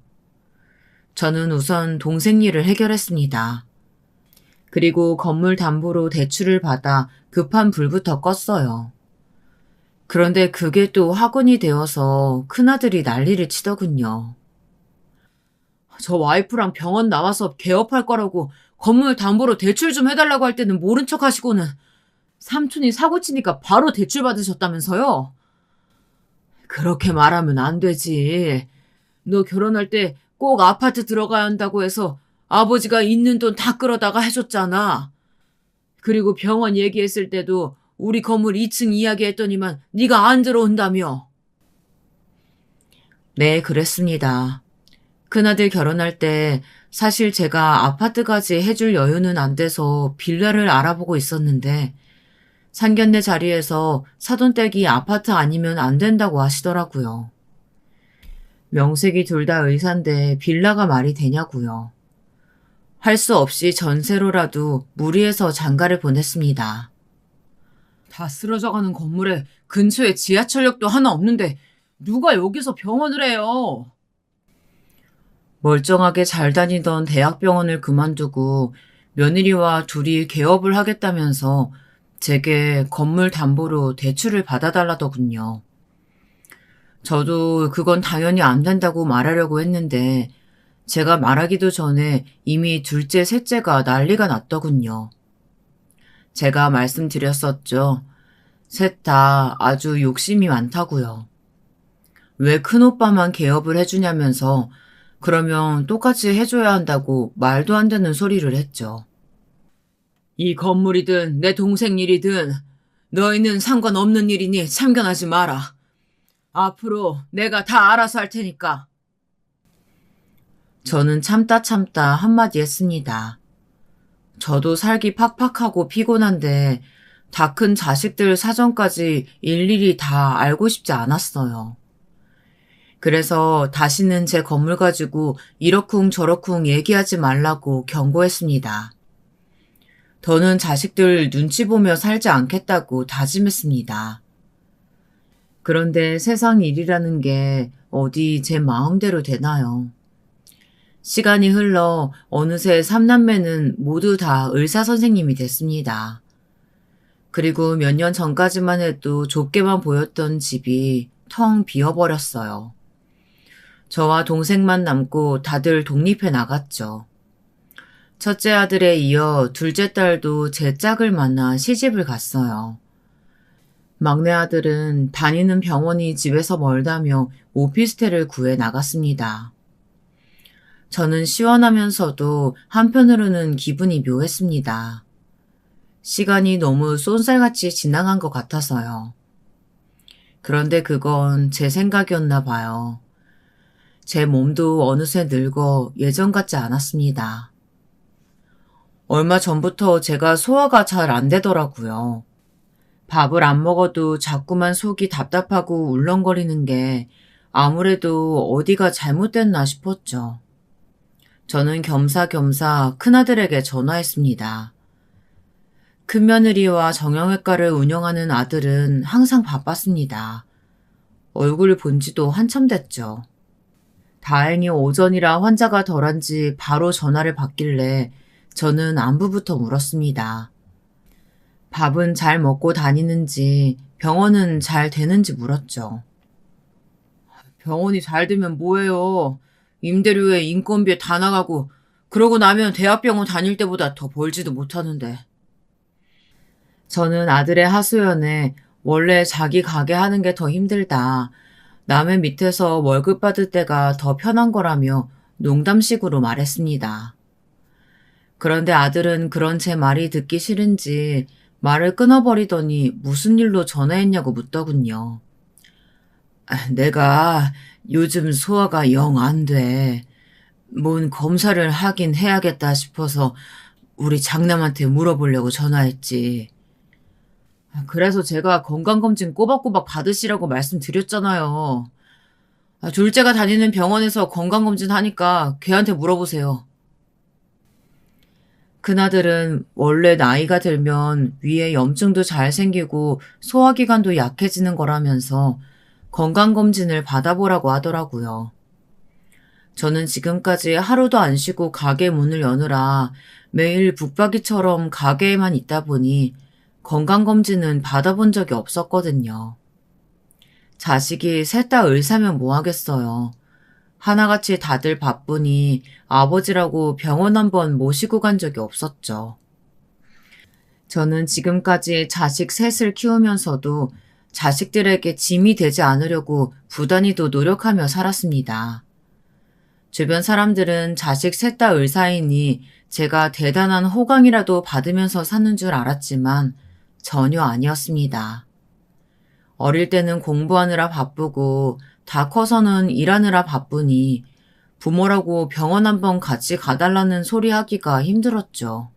저는 우선 동생 일을 해결했습니다. 그리고 건물 담보로 대출을 받아 급한 불부터 껐어요. 그런데 그게 또 화근이 되어서 큰아들이 난리를 치더군요. 저 와이프랑 병원 나와서 개업할 거라고 건물 담보로 대출 좀 해달라고 할 때는 모른 척 하시고는 삼촌이 사고 치니까 바로 대출 받으셨다면서요? 그렇게 말하면 안 되지. 너 결혼할 때 꼭 아파트 들어가야 한다고 해서 아버지가 있는 돈 다 끌어다가 해줬잖아. 그리고 병원 얘기했을 때도 우리 건물 2층 이야기했더니만 네가 안 들어온다며. 네, 그랬습니다. 큰아들 결혼할 때 사실 제가 아파트까지 해줄 여유는 안 돼서 빌라를 알아보고 있었는데 상견례 자리에서 사돈댁이 아파트 아니면 안 된다고 하시더라고요. 명색이 둘 다 의사인데 빌라가 말이 되냐고요. 할 수 없이 전세로라도 무리해서 장가를 보냈습니다. 다 쓰러져가는 건물에 근처에 지하철역도 하나 없는데 누가 여기서 병원을 해요? 멀쩡하게 잘 다니던 대학병원을 그만두고 며느리와 둘이 개업을 하겠다면서 제게 건물 담보로 대출을 받아달라더군요. 저도 그건 당연히 안 된다고 말하려고 했는데 제가 말하기도 전에 이미 둘째, 셋째가 난리가 났더군요. 제가 말씀드렸었죠. 셋 다 아주 욕심이 많다고요. 왜 큰오빠만 개업을 해주냐면서 그러면 똑같이 해줘야 한다고 말도 안 되는 소리를 했죠. 이 건물이든 내 동생 일이든 너희는 상관없는 일이니 참견하지 마라. 앞으로 내가 다 알아서 할 테니까. 저는 참다 한마디 했습니다. 저도 살기 팍팍하고 피곤한데 다 큰 자식들 사정까지 일일이 다 알고 싶지 않았어요. 그래서 다시는 제 건물 가지고 이러쿵 저러쿵 얘기하지 말라고 경고했습니다. 더는 자식들 눈치 보며 살지 않겠다고 다짐했습니다. 그런데 세상 일이라는 게 어디 제 마음대로 되나요? 시간이 흘러 어느새 삼남매는 모두 다 의사 선생님이 됐습니다. 그리고 몇 년 전까지만 해도 좁게만 보였던 집이 텅 비어버렸어요. 저와 동생만 남고 다들 독립해 나갔죠. 첫째 아들에 이어 둘째 딸도 제 짝을 만나 시집을 갔어요. 막내 아들은 다니는 병원이 집에서 멀다며 오피스텔을 구해 나갔습니다. 저는 시원하면서도 한편으로는 기분이 묘했습니다. 시간이 너무 쏜살같이 지나간 것 같아서요. 그런데 그건 제 생각이었나 봐요. 제 몸도 어느새 늙어 예전 같지 않았습니다. 얼마 전부터 제가 소화가 잘 안 되더라고요. 밥을 안 먹어도 자꾸만 속이 답답하고 울렁거리는 게 아무래도 어디가 잘못됐나 싶었죠. 저는 겸사겸사 큰아들에게 전화했습니다. 큰며느리와 정형외과를 운영하는 아들은 항상 바빴습니다. 얼굴 본 지도 한참 됐죠. 다행히 오전이라 환자가 덜한지 바로 전화를 받길래 저는 안부부터 물었습니다. 밥은 잘 먹고 다니는지 병원은 잘 되는지 물었죠. 병원이 잘 되면 뭐해요. 임대료에 인건비에 다 나가고 그러고 나면 대학병원 다닐 때보다 더 벌지도 못하는데. 저는 아들의 하소연에 원래 자기 가게 하는 게 더 힘들다. 남의 밑에서 월급 받을 때가 더 편한 거라며 농담식으로 말했습니다. 그런데 아들은 그런 제 말이 듣기 싫은지 말을 끊어버리더니 무슨 일로 전화했냐고 묻더군요. 내가 요즘 소화가 영 안 돼. 뭔 검사를 하긴 해야겠다 싶어서 우리 장남한테 물어보려고 전화했지. 그래서 제가 건강검진 꼬박꼬박 받으시라고 말씀드렸잖아요. 둘째가 다니는 병원에서 건강검진 하니까 걔한테 물어보세요. 큰아들은 원래 나이가 들면 위에 염증도 잘 생기고 소화기관도 약해지는 거라면서 건강검진을 받아보라고 하더라고요. 저는 지금까지 하루도 안 쉬고 가게 문을 여느라 매일 북박이처럼 가게에만 있다 보니 건강검진은 받아본 적이 없었거든요. 자식이 셋 다 의사면 뭐 하겠어요. 하나같이 다들 바쁘니 아버지라고 병원 한번 모시고 간 적이 없었죠. 저는 지금까지 자식 셋을 키우면서도 자식들에게 짐이 되지 않으려고 부단히도 노력하며 살았습니다. 주변 사람들은 자식 셋 다 의사이니 제가 대단한 호강이라도 받으면서 사는 줄 알았지만 전혀 아니었습니다. 어릴 때는 공부하느라 바쁘고 다 커서는 일하느라 바쁘니 부모라고 병원 한번 같이 가달라는 소리 하기가 힘들었죠.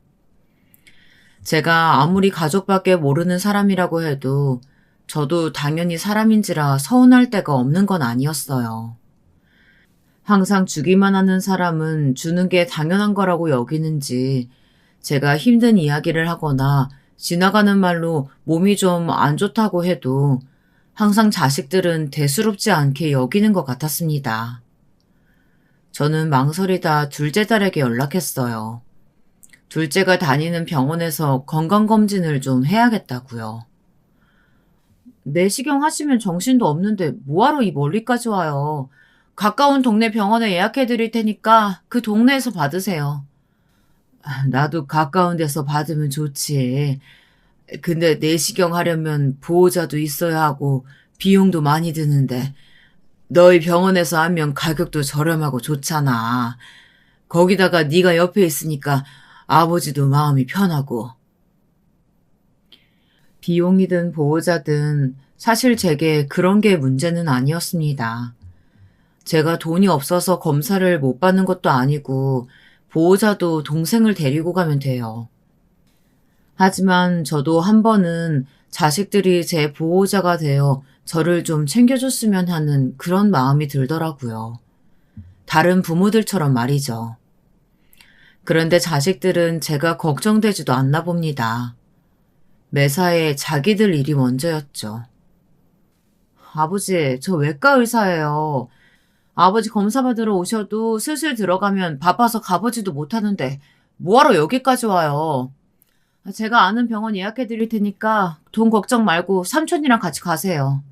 제가 아무리 가족밖에 모르는 사람이라고 해도 저도 당연히 사람인지라 서운할 데가 없는 건 아니었어요. 항상 주기만 하는 사람은 주는 게 당연한 거라고 여기는지 제가 힘든 이야기를 하거나 지나가는 말로 몸이 좀 안 좋다고 해도 항상 자식들은 대수롭지 않게 여기는 것 같았습니다. 저는 망설이다 둘째 딸에게 연락했어요. 둘째가 다니는 병원에서 건강검진을 좀 해야겠다고요. 내시경 하시면 정신도 없는데 뭐하러 이 멀리까지 와요. 가까운 동네 병원에 예약해 드릴 테니까 그 동네에서 받으세요. 나도 가까운 데서 받으면 좋지. 근데 내시경 하려면 보호자도 있어야 하고 비용도 많이 드는데 너희 병원에서 하면 가격도 저렴하고 좋잖아. 거기다가 네가 옆에 있으니까 아버지도 마음이 편하고. 비용이든 보호자든 사실 제게 그런 게 문제는 아니었습니다. 제가 돈이 없어서 검사를 못 받는 것도 아니고 보호자도 동생을 데리고 가면 돼요. 하지만 저도 한 번은 자식들이 제 보호자가 되어 저를 좀 챙겨줬으면 하는 그런 마음이 들더라고요. 다른 부모들처럼 말이죠. 그런데 자식들은 제가 걱정되지도 않나 봅니다. 매사에 자기들 일이 먼저였죠. 아버지, 저 외과 의사예요. 아버지 검사 받으러 오셔도 슬슬 들어가면 바빠서 가보지도 못하는데 뭐하러 여기까지 와요. 제가 아는 병원 예약해 드릴 테니까 돈 걱정 말고 삼촌이랑 같이 가세요.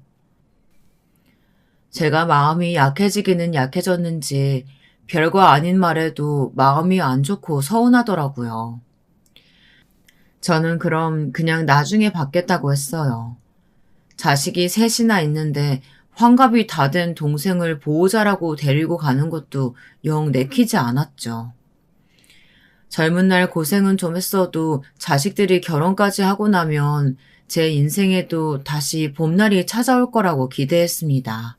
제가 마음이 약해지기는 약해졌는지 별거 아닌 말에도 마음이 안 좋고 서운하더라고요. 저는 그럼 그냥 나중에 받겠다고 했어요. 자식이 셋이나 있는데 환갑이 다 된 동생을 보호자라고 데리고 가는 것도 영 내키지 않았죠. 젊은 날 고생은 좀 했어도 자식들이 결혼까지 하고 나면 제 인생에도 다시 봄날이 찾아올 거라고 기대했습니다.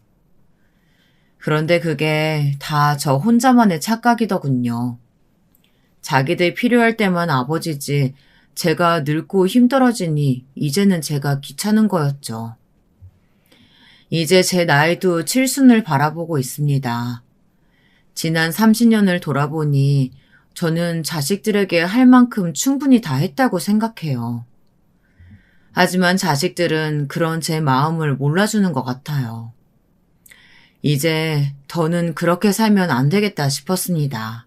그런데 그게 다 저 혼자만의 착각이더군요. 자기들 필요할 때만 아버지지 제가 늙고 힘들어지니 이제는 제가 귀찮은 거였죠. 이제 제 나이도 칠순을 바라보고 있습니다. 지난 30년을 돌아보니 저는 자식들에게 할 만큼 충분히 다 했다고 생각해요. 하지만 자식들은 그런 제 마음을 몰라주는 것 같아요. 이제 더는 그렇게 살면 안 되겠다 싶었습니다.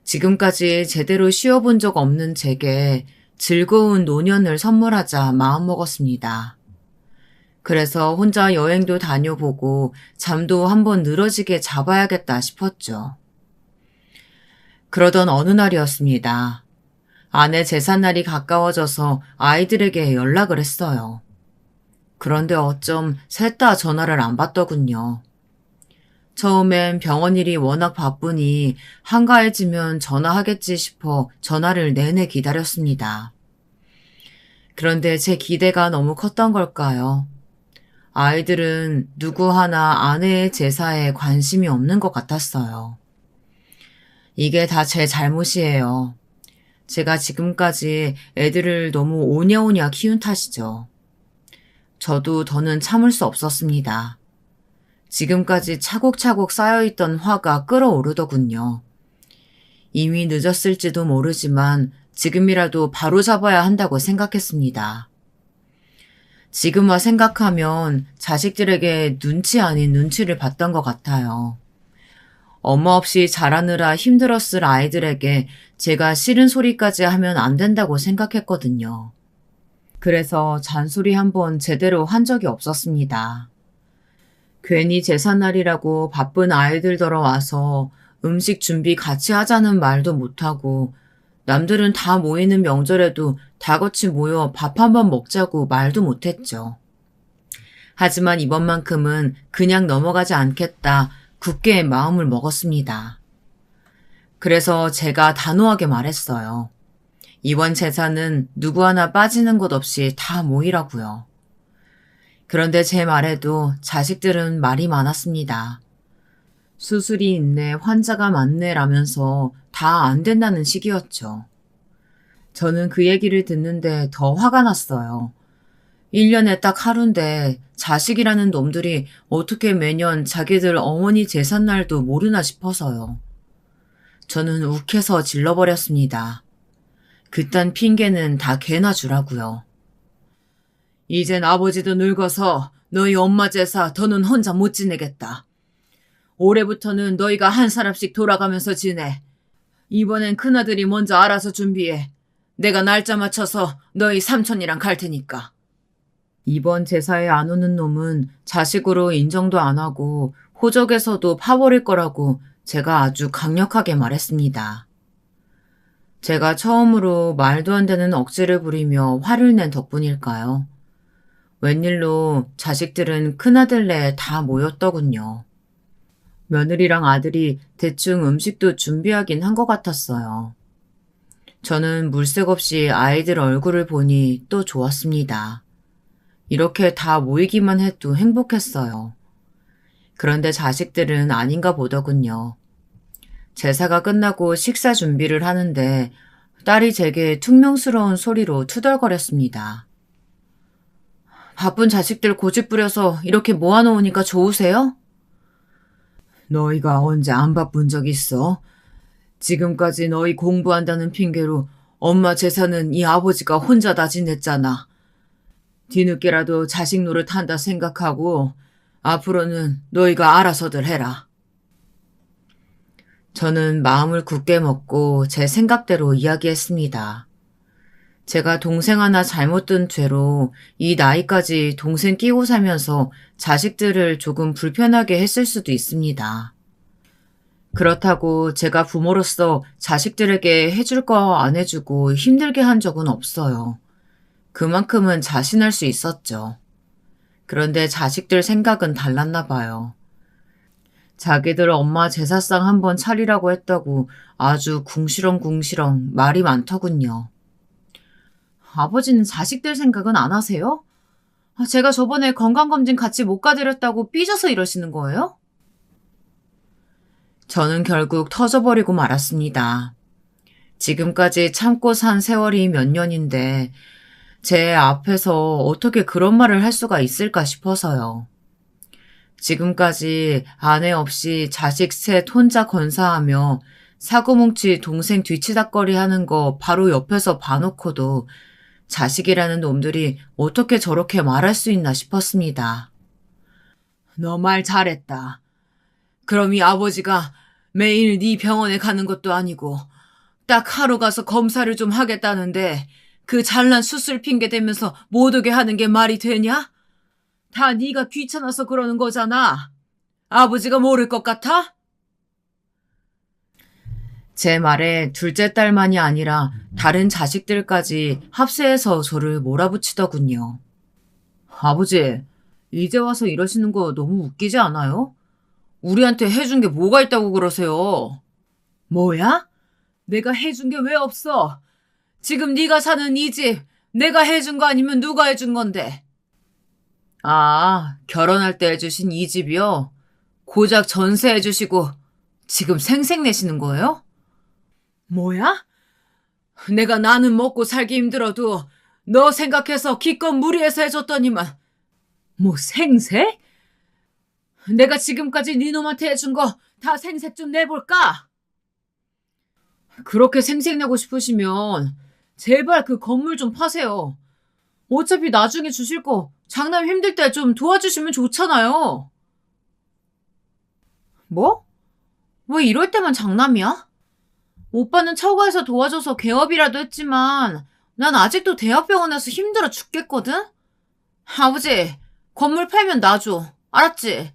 지금까지 제대로 쉬어본 적 없는 제게 즐거운 노년을 선물하자 마음먹었습니다. 그래서 혼자 여행도 다녀보고 잠도 한번 늘어지게 잡아야겠다 싶었죠. 그러던 어느 날이었습니다. 아내 제삿날이 가까워져서 아이들에게 연락을 했어요. 그런데 어쩜 셋 다 전화를 안 받더군요. 처음엔 병원 일이 워낙 바쁘니 한가해지면 전화하겠지 싶어 전화를 내내 기다렸습니다. 그런데 제 기대가 너무 컸던 걸까요? 아이들은 누구 하나 아내의 제사에 관심이 없는 것 같았어요. 이게 다 제 잘못이에요. 제가 지금까지 애들을 너무 오냐오냐 키운 탓이죠. 저도 더는 참을 수 없었습니다. 지금까지 차곡차곡 쌓여있던 화가 끓어오르더군요. 이미 늦었을지도 모르지만 지금이라도 바로잡아야 한다고 생각했습니다. 지금와 생각하면 자식들에게 눈치 아닌 눈치를 봤던 것 같아요. 엄마 없이 자라느라 힘들었을 아이들에게 제가 싫은 소리까지 하면 안 된다고 생각했거든요. 그래서 잔소리 한번 제대로 한 적이 없었습니다. 괜히 제삿날이라고 바쁜 아이들더러 와서 음식 준비 같이 하자는 말도 못하고 남들은 다 모이는 명절에도 다같이 모여 밥 한번 먹자고 말도 못했죠. 하지만 이번만큼은 그냥 넘어가지 않겠다 굳게 마음을 먹었습니다. 그래서 제가 단호하게 말했어요. 이번 제사는 누구 하나 빠지는 것 없이 다 모이라고요. 그런데 제 말에도 자식들은 말이 많았습니다. 수술이 있네, 환자가 많네 라면서 다 안 된다는 식이었죠. 저는 그 얘기를 듣는데 더 화가 났어요. 1년에 딱 하루인데 자식이라는 놈들이 어떻게 매년 자기들 어머니 제삿날도 모르나 싶어서요. 저는 욱해서 질러버렸습니다. 그딴 핑계는 다 개나 주라고요. 이젠 아버지도 늙어서 너희 엄마 제사 더는 혼자 못 지내겠다. 올해부터는 너희가 한 사람씩 돌아가면서 지내. 이번엔 큰아들이 먼저 알아서 준비해. 내가 날짜 맞춰서 너희 삼촌이랑 갈 테니까. 이번 제사에 안 오는 놈은 자식으로 인정도 안 하고 호적에서도 파버릴 거라고 제가 아주 강력하게 말했습니다. 제가 처음으로 말도 안 되는 억지를 부리며 화를 낸 덕분일까요? 웬일로 자식들은 큰아들네 다 모였더군요. 며느리랑 아들이 대충 음식도 준비하긴 한 것 같았어요. 저는 물색 없이 아이들 얼굴을 보니 또 좋았습니다. 이렇게 다 모이기만 해도 행복했어요. 그런데 자식들은 아닌가 보더군요. 제사가 끝나고 식사 준비를 하는데 딸이 제게 퉁명스러운 소리로 투덜거렸습니다. 바쁜 자식들 고집 부려서 이렇게 모아놓으니까 좋으세요? 너희가 언제 안 바쁜 적 있어? 지금까지 너희 공부한다는 핑계로 엄마 제사는 이 아버지가 혼자 다 지냈잖아. 뒤늦게라도 자식 노릇한다 생각하고 앞으로는 너희가 알아서들 해라. 저는 마음을 굳게 먹고 제 생각대로 이야기했습니다. 제가 동생 하나 잘못 둔 죄로 이 나이까지 동생 끼고 살면서 자식들을 조금 불편하게 했을 수도 있습니다. 그렇다고 제가 부모로서 자식들에게 해줄 거 안 해주고 힘들게 한 적은 없어요. 그만큼은 자신할 수 있었죠. 그런데 자식들 생각은 달랐나 봐요. 자기들 엄마 제사상 한번 차리라고 했다고 아주 궁시렁궁시렁 말이 많더군요. 아버지는 자식들 생각은 안 하세요? 제가 저번에 건강검진 같이 못 가드렸다고 삐져서 이러시는 거예요? 저는 결국 터져버리고 말았습니다. 지금까지 참고 산 세월이 몇 년인데 제 앞에서 어떻게 그런 말을 할 수가 있을까 싶어서요. 지금까지 아내 없이 자식 셋 혼자 건사하며 사고뭉치 동생 뒤치다꺼리 하는 거 바로 옆에서 봐놓고도 자식이라는 놈들이 어떻게 저렇게 말할 수 있나 싶었습니다. 너 말 잘했다. 그럼 이 아버지가 매일 네 병원에 가는 것도 아니고 딱 하루 가서 검사를 좀 하겠다는데 그 잘난 수술 핑계 대면서 못 오게 하는 게 말이 되냐? 다 네가 귀찮아서 그러는 거잖아. 아버지가 모를 것 같아? 제 말에 둘째 딸만이 아니라 다른 자식들까지 합세해서 저를 몰아붙이더군요. 아버지, 이제 와서 이러시는 거 너무 웃기지 않아요? 우리한테 해준 게 뭐가 있다고 그러세요? 뭐야? 내가 해준 게 왜 없어? 지금 네가 사는 이 집 내가 해준 거 아니면 누가 해준 건데? 아, 결혼할 때 해주신 이 집이요? 고작 전세 해주시고 지금 생색내시는 거예요? 뭐야? 내가 나는 먹고 살기 힘들어도 너 생각해서 기껏 무리해서 해줬더니만 뭐 생색? 내가 지금까지 네 놈한테 해준 거 다 생색 좀 내볼까? 그렇게 생색내고 싶으시면 제발 그 건물 좀 파세요. 어차피 나중에 주실 거 장남 힘들 때 좀 도와주시면 좋잖아요. 뭐? 왜 이럴 때만 장남이야? 오빠는 처가에서 도와줘서 개업이라도 했지만 난 아직도 대학병원에서 힘들어 죽겠거든? 아버지, 건물 팔면 놔줘. 알았지?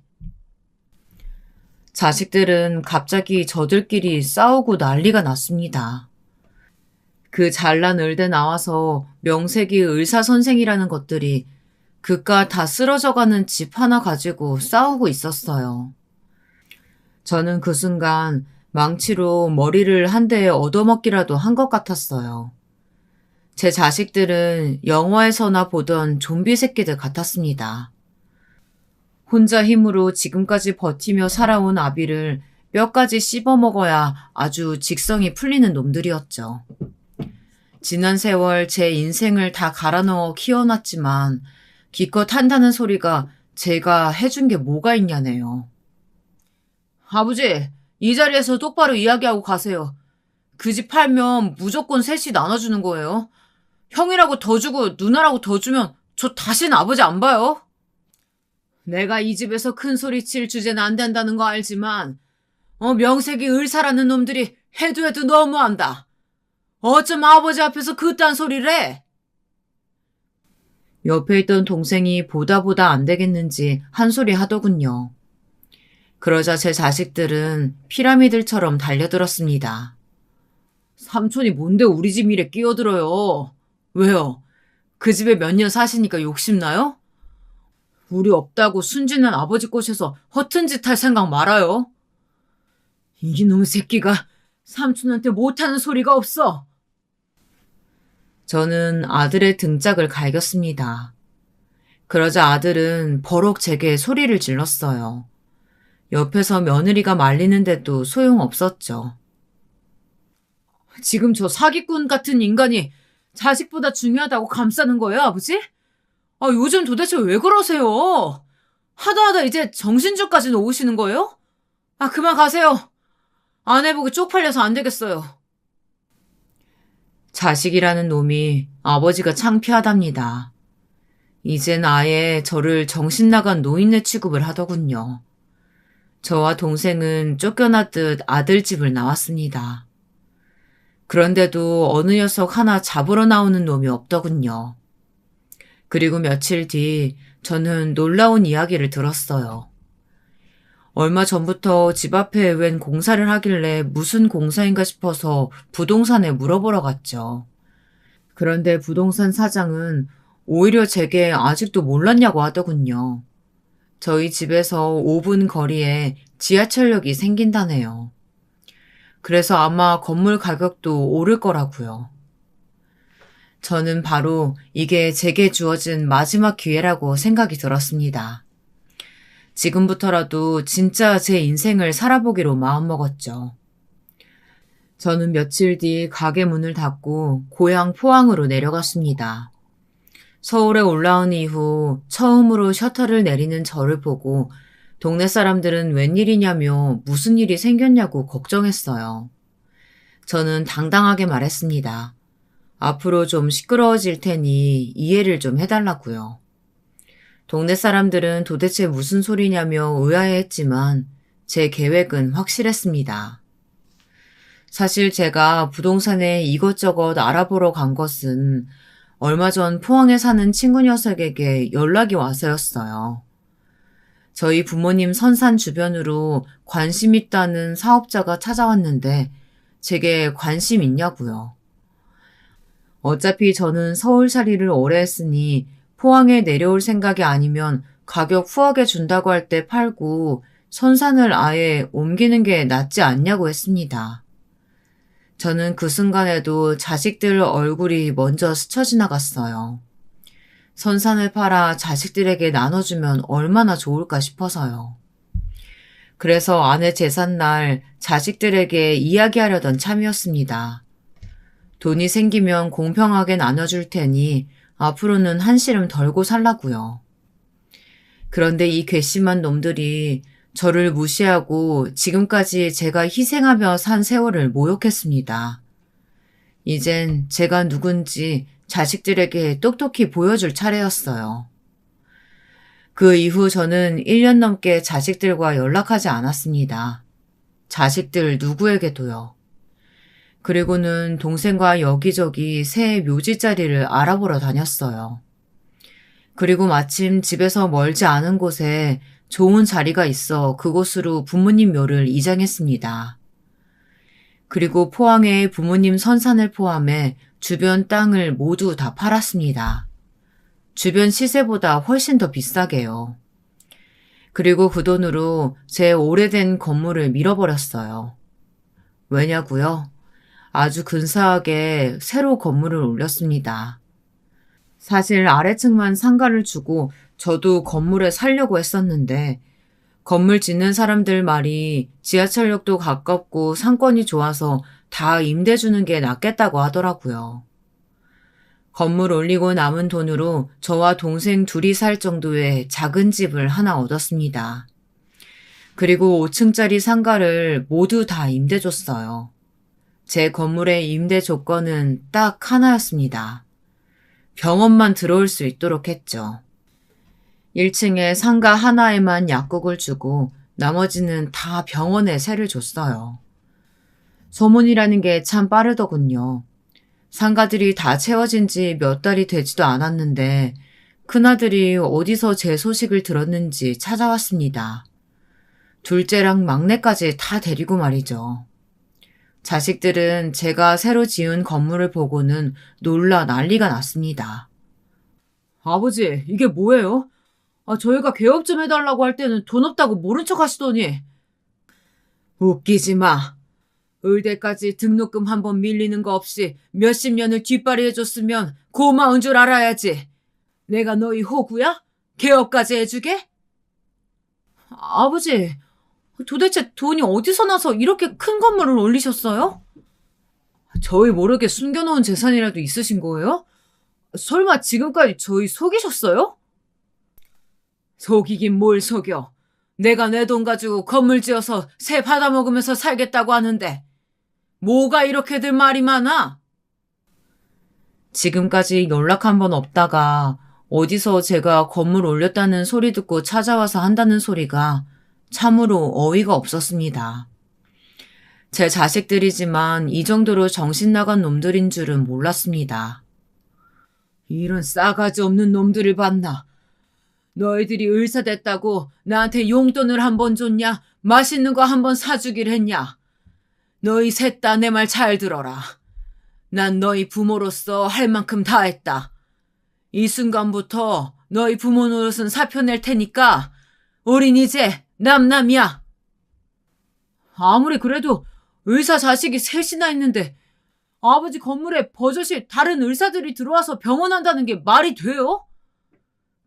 자식들은 갑자기 저들끼리 싸우고 난리가 났습니다. 그 잘난 을대 나와서 명색이 의사선생이라는 것들이 그깟 다 쓰러져가는 집 하나 가지고 싸우고 있었어요. 저는 그 순간 망치로 머리를 한 대에 얻어먹기라도 한 것 같았어요. 제 자식들은 영화에서나 보던 좀비 새끼들 같았습니다. 혼자 힘으로 지금까지 버티며 살아온 아비를 뼈까지 씹어먹어야 아주 직성이 풀리는 놈들이었죠. 지난 세월 제 인생을 다 갈아넣어 키워놨지만 기껏 한다는 소리가 제가 해준 게 뭐가 있냐네요. 아버지, 이 자리에서 똑바로 이야기하고 가세요. 그 집 팔면 무조건 셋이 나눠주는 거예요. 형이라고 더 주고 누나라고 더 주면 저 다시는 아버지 안 봐요. 내가 이 집에서 큰 소리 칠 주제는 안 된다는 거 알지만 명색이 을사라는 놈들이 해도 너무한다. 어쩜 아버지 앞에서 그딴 소리를 해? 옆에 있던 동생이 보다 안 되겠는지 한 소리 하더군요. 그러자 제 자식들은 피라미들처럼 달려들었습니다. 삼촌이 뭔데 우리 집 일에 끼어들어요? 왜요? 그 집에 몇 년 사시니까 욕심나요? 우리 없다고 순진한 아버지 꼬셔서 허튼 짓 할 생각 말아요. 이놈의 새끼가 삼촌한테 못하는 소리가 없어. 저는 아들의 등짝을 갈겼습니다. 그러자 아들은 버럭 제게 소리를 질렀어요. 옆에서 며느리가 말리는데도 소용없었죠. 지금 저 사기꾼 같은 인간이 자식보다 중요하다고 감싸는 거예요, 아버지? 요즘 도대체 왜 그러세요? 하다 이제 정신줄까지 놓으시는 거예요? 그만 가세요. 아내 보기 쪽팔려서 안 되겠어요. 자식이라는 놈이 아버지가 창피하답니다. 이젠 아예 저를 정신나간 노인네 취급을 하더군요. 저와 동생은 쫓겨나듯 아들 집을 나왔습니다. 그런데도 어느 녀석 하나 잡으러 나오는 놈이 없더군요. 그리고 며칠 뒤 저는 놀라운 이야기를 들었어요. 얼마 전부터 집 앞에 웬 공사를 하길래 무슨 공사인가 싶어서 부동산에 물어보러 갔죠. 그런데 부동산 사장은 오히려 제게 아직도 몰랐냐고 하더군요. 저희 집에서 5분 거리에 지하철역이 생긴다네요. 그래서 아마 건물 가격도 오를 거라고요. 저는 바로 이게 제게 주어진 마지막 기회라고 생각이 들었습니다. 지금부터라도 진짜 제 인생을 살아보기로 마음먹었죠. 저는 며칠 뒤 가게 문을 닫고 고향 포항으로 내려갔습니다. 서울에 올라온 이후 처음으로 셔터를 내리는 저를 보고 동네 사람들은 웬일이냐며 무슨 일이 생겼냐고 걱정했어요. 저는 당당하게 말했습니다. 앞으로 좀 시끄러워질 테니 이해를 좀 해달라고요. 동네 사람들은 도대체 무슨 소리냐며 의아해했지만 제 계획은 확실했습니다. 사실 제가 부동산에 이것저것 알아보러 간 것은 얼마 전 포항에 사는 친구 녀석에게 연락이 와서였어요. 저희 부모님 선산 주변으로 관심 있다는 사업자가 찾아왔는데 제게 관심 있냐고요. 어차피 저는 서울살이를 오래 했으니 포항에 내려올 생각이 아니면 가격 후하게 준다고 할 때 팔고 선산을 아예 옮기는 게 낫지 않냐고 했습니다. 저는 그 순간에도 자식들 얼굴이 먼저 스쳐 지나갔어요. 선산을 팔아 자식들에게 나눠주면 얼마나 좋을까 싶어서요. 그래서 아내 제삿날 자식들에게 이야기하려던 참이었습니다. 돈이 생기면 공평하게 나눠줄 테니 앞으로는 한시름 덜고 살라고요. 그런데 이 괘씸한 놈들이 저를 무시하고 지금까지 제가 희생하며 산 세월을 모욕했습니다. 이젠 제가 누군지 자식들에게 똑똑히 보여줄 차례였어요. 그 이후 저는 1년 넘게 자식들과 연락하지 않았습니다. 자식들 누구에게도요. 그리고는 동생과 여기저기 새 묘지 자리를 알아보러 다녔어요. 그리고 마침 집에서 멀지 않은 곳에 좋은 자리가 있어 그곳으로 부모님 묘를 이장했습니다. 그리고 포항에 부모님 선산을 포함해 주변 땅을 모두 다 팔았습니다. 주변 시세보다 훨씬 더 비싸게요. 그리고 그 돈으로 제 오래된 건물을 밀어버렸어요. 왜냐고요? 아주 근사하게 새로 건물을 올렸습니다. 사실 아래층만 상가를 주고 저도 건물에 살려고 했었는데 건물 짓는 사람들 말이 지하철역도 가깝고 상권이 좋아서 다 임대 주는 게 낫겠다고 하더라고요. 건물 올리고 남은 돈으로 저와 동생 둘이 살 정도의 작은 집을 하나 얻었습니다. 그리고 5층짜리 상가를 모두 다 임대 줬어요. 제 건물의 임대 조건은 딱 하나였습니다. 병원만 들어올 수 있도록 했죠. 1층에 상가 하나에만 약국을 주고 나머지는 다 병원에 세를 줬어요. 소문이라는 게 참 빠르더군요. 상가들이 다 채워진 지 몇 달이 되지도 않았는데 큰아들이 어디서 제 소식을 들었는지 찾아왔습니다. 둘째랑 막내까지 다 데리고 말이죠. 자식들은 제가 새로 지은 건물을 보고는 놀라 난리가 났습니다. 아버지, 이게 뭐예요? 저희가 개업 좀 해달라고 할 때는 돈 없다고 모른 척 하시더니. 웃기지 마. 의대까지 등록금 한 번 밀리는 거 없이 몇십 년을 뒷발이 해줬으면 고마운 줄 알아야지. 내가 너희 호구야? 개업까지 해주게? 아버지, 도대체 돈이 어디서 나서 이렇게 큰 건물을 올리셨어요? 저희 모르게 숨겨놓은 재산이라도 있으신 거예요? 설마 지금까지 저희 속이셨어요? 속이긴 뭘 속여. 내가 내 돈 가지고 건물 지어서 새 받아먹으면서 살겠다고 하는데 뭐가 이렇게들 말이 많아? 지금까지 연락 한 번 없다가 어디서 제가 건물 올렸다는 소리 듣고 찾아와서 한다는 소리가 참으로 어이가 없었습니다. 제 자식들이지만 이 정도로 정신 나간 놈들인 줄은 몰랐습니다. 이런 싸가지 없는 놈들을 봤나? 너희들이 의사 됐다고 나한테 용돈을 한 번 줬냐? 맛있는 거 한 번 사주길 했냐? 너희 셋 다 내 말 잘 들어라. 난 너희 부모로서 할 만큼 다 했다. 이 순간부터 너희 부모 노릇은 사표낼 테니까 우린 이제 남남이야. 아무리 그래도 의사 자식이 셋이나 있는데 아버지 건물에 버젓이 다른 의사들이 들어와서 병원한다는 게 말이 돼요?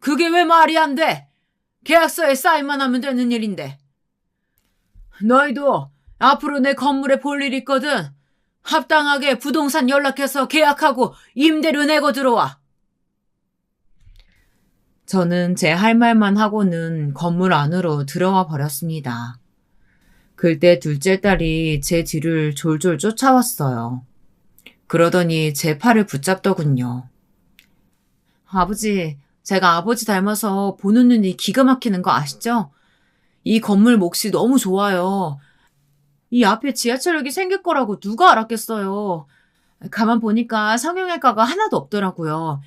그게 왜 말이 안 돼? 계약서에 사인만 하면 되는 일인데. 너희도 앞으로 내 건물에 볼 일 있거든. 합당하게 부동산 연락해서 계약하고 임대료 내고 들어와. 저는 제 할 말만 하고는 건물 안으로 들어와 버렸습니다. 그때 둘째 딸이 제 뒤를 졸졸 쫓아왔어요. 그러더니 제 팔을 붙잡더군요. 아버지, 제가 아버지 닮아서 보는 눈이 기가 막히는 거 아시죠? 이 건물 몫이 너무 좋아요. 이 앞에 지하철역이 생길 거라고 누가 알았겠어요. 가만 보니까 성형외과가 하나도 없더라고요.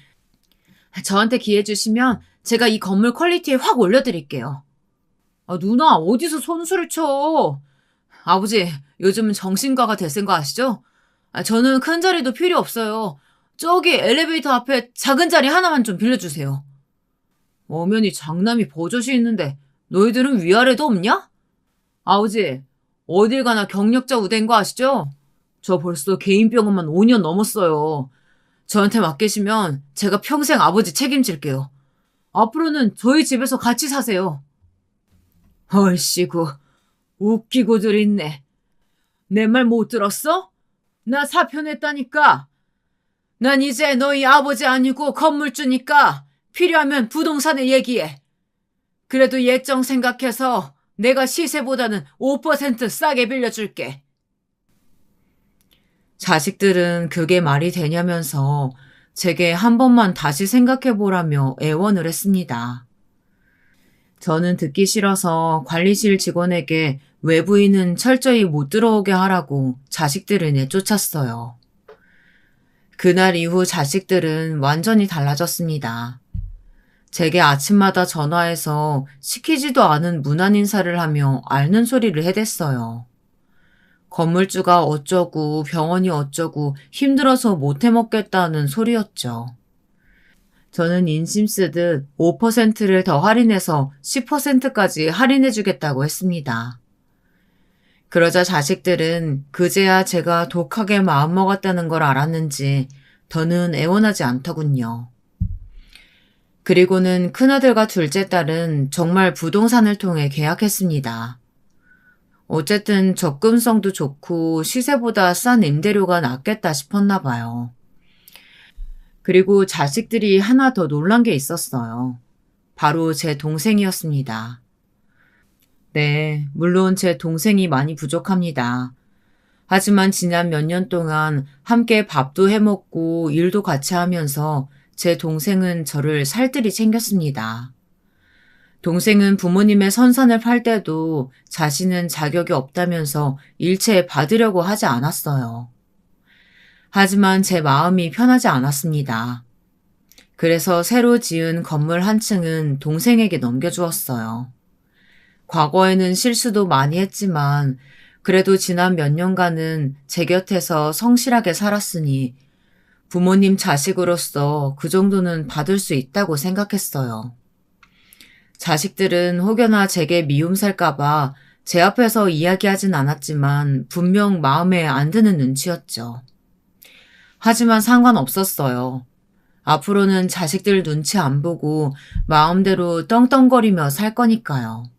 저한테 기회 주시면 제가 이 건물 퀄리티에 확 올려드릴게요. 누나, 어디서 손수를 쳐? 아버지, 요즘은 정신과가 대세인 거 아시죠? 저는 큰 자리도 필요 없어요. 저기 엘리베이터 앞에 작은 자리 하나만 좀 빌려주세요. 엄연히 장남이 버젓이 있는데 너희들은 위아래도 없냐? 아버지, 어딜 가나 경력자 우대인 거 아시죠? 저 벌써 개인 병원만 5년 넘었어요. 저한테 맡기시면 제가 평생 아버지 책임질게요. 앞으로는 저희 집에서 같이 사세요. 얼씨구, 웃기고들 있네. 내 말 못 들었어? 나 사표 냈다니까. 난 이제 너희 아버지 아니고 건물주니까 필요하면 부동산에 얘기해. 그래도 예정 생각해서 내가 시세보다는 5% 싸게 빌려줄게. 자식들은 그게 말이 되냐면서 제게 한 번만 다시 생각해보라며 애원을 했습니다. 저는 듣기 싫어서 관리실 직원에게 외부인은 철저히 못 들어오게 하라고 자식들을 내쫓았어요. 그날 이후 자식들은 완전히 달라졌습니다. 제게 아침마다 전화해서 시키지도 않은 문안 인사를 하며 앓는 소리를 해댔어요. 건물주가 어쩌고 병원이 어쩌고 힘들어서 못 해먹겠다는 소리였죠. 저는 인심 쓰듯 5%를 더 할인해서 10%까지 할인해주겠다고 했습니다. 그러자 자식들은 그제야 제가 독하게 마음먹었다는 걸 알았는지 더는 애원하지 않더군요. 그리고는 큰아들과 둘째 딸은 정말 부동산을 통해 계약했습니다. 어쨌든 접근성도 좋고 시세보다 싼 임대료가 낫겠다 싶었나 봐요. 그리고 자식들이 하나 더 놀란 게 있었어요. 바로 제 동생이었습니다. 네, 물론 제 동생이 많이 부족합니다. 하지만 지난 몇 년 동안 함께 밥도 해 먹고 일도 같이 하면서 제 동생은 저를 살뜰히 챙겼습니다. 동생은 부모님의 선산을 팔 때도 자신은 자격이 없다면서 일체 받으려고 하지 않았어요. 하지만 제 마음이 편하지 않았습니다. 그래서 새로 지은 건물 한 층은 동생에게 넘겨주었어요. 과거에는 실수도 많이 했지만 그래도 지난 몇 년간은 제 곁에서 성실하게 살았으니 부모님 자식으로서 그 정도는 받을 수 있다고 생각했어요. 자식들은 혹여나 제게 미움 살까봐 제 앞에서 이야기하진 않았지만 분명 마음에 안 드는 눈치였죠. 하지만 상관없었어요. 앞으로는 자식들 눈치 안 보고 마음대로 떵떵거리며 살 거니까요.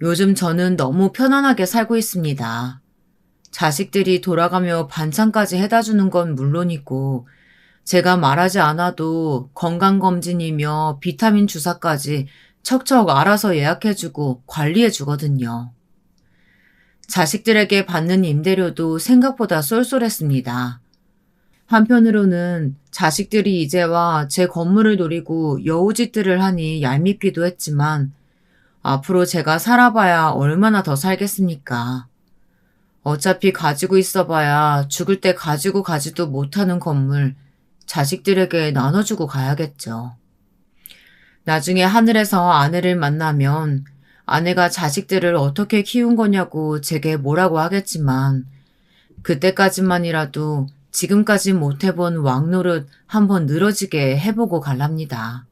요즘 저는 너무 편안하게 살고 있습니다. 자식들이 돌아가며 반찬까지 해다 주는 건 물론이고, 제가 말하지 않아도 건강검진이며 비타민 주사까지 척척 알아서 예약해주고 관리해주거든요. 자식들에게 받는 임대료도 생각보다 쏠쏠했습니다. 한편으로는 자식들이 이제와 제 건물을 노리고 여우짓들을 하니 얄밉기도 했지만 앞으로 제가 살아봐야 얼마나 더 살겠습니까? 어차피 가지고 있어봐야 죽을 때 가지고 가지도 못하는 건물 자식들에게 나눠주고 가야겠죠. 나중에 하늘에서 아내를 만나면 아내가 자식들을 어떻게 키운 거냐고 제게 뭐라고 하겠지만 그때까지만이라도 지금까지 못 해본 왕노릇 한번 늘어지게 해보고 갈랍니다.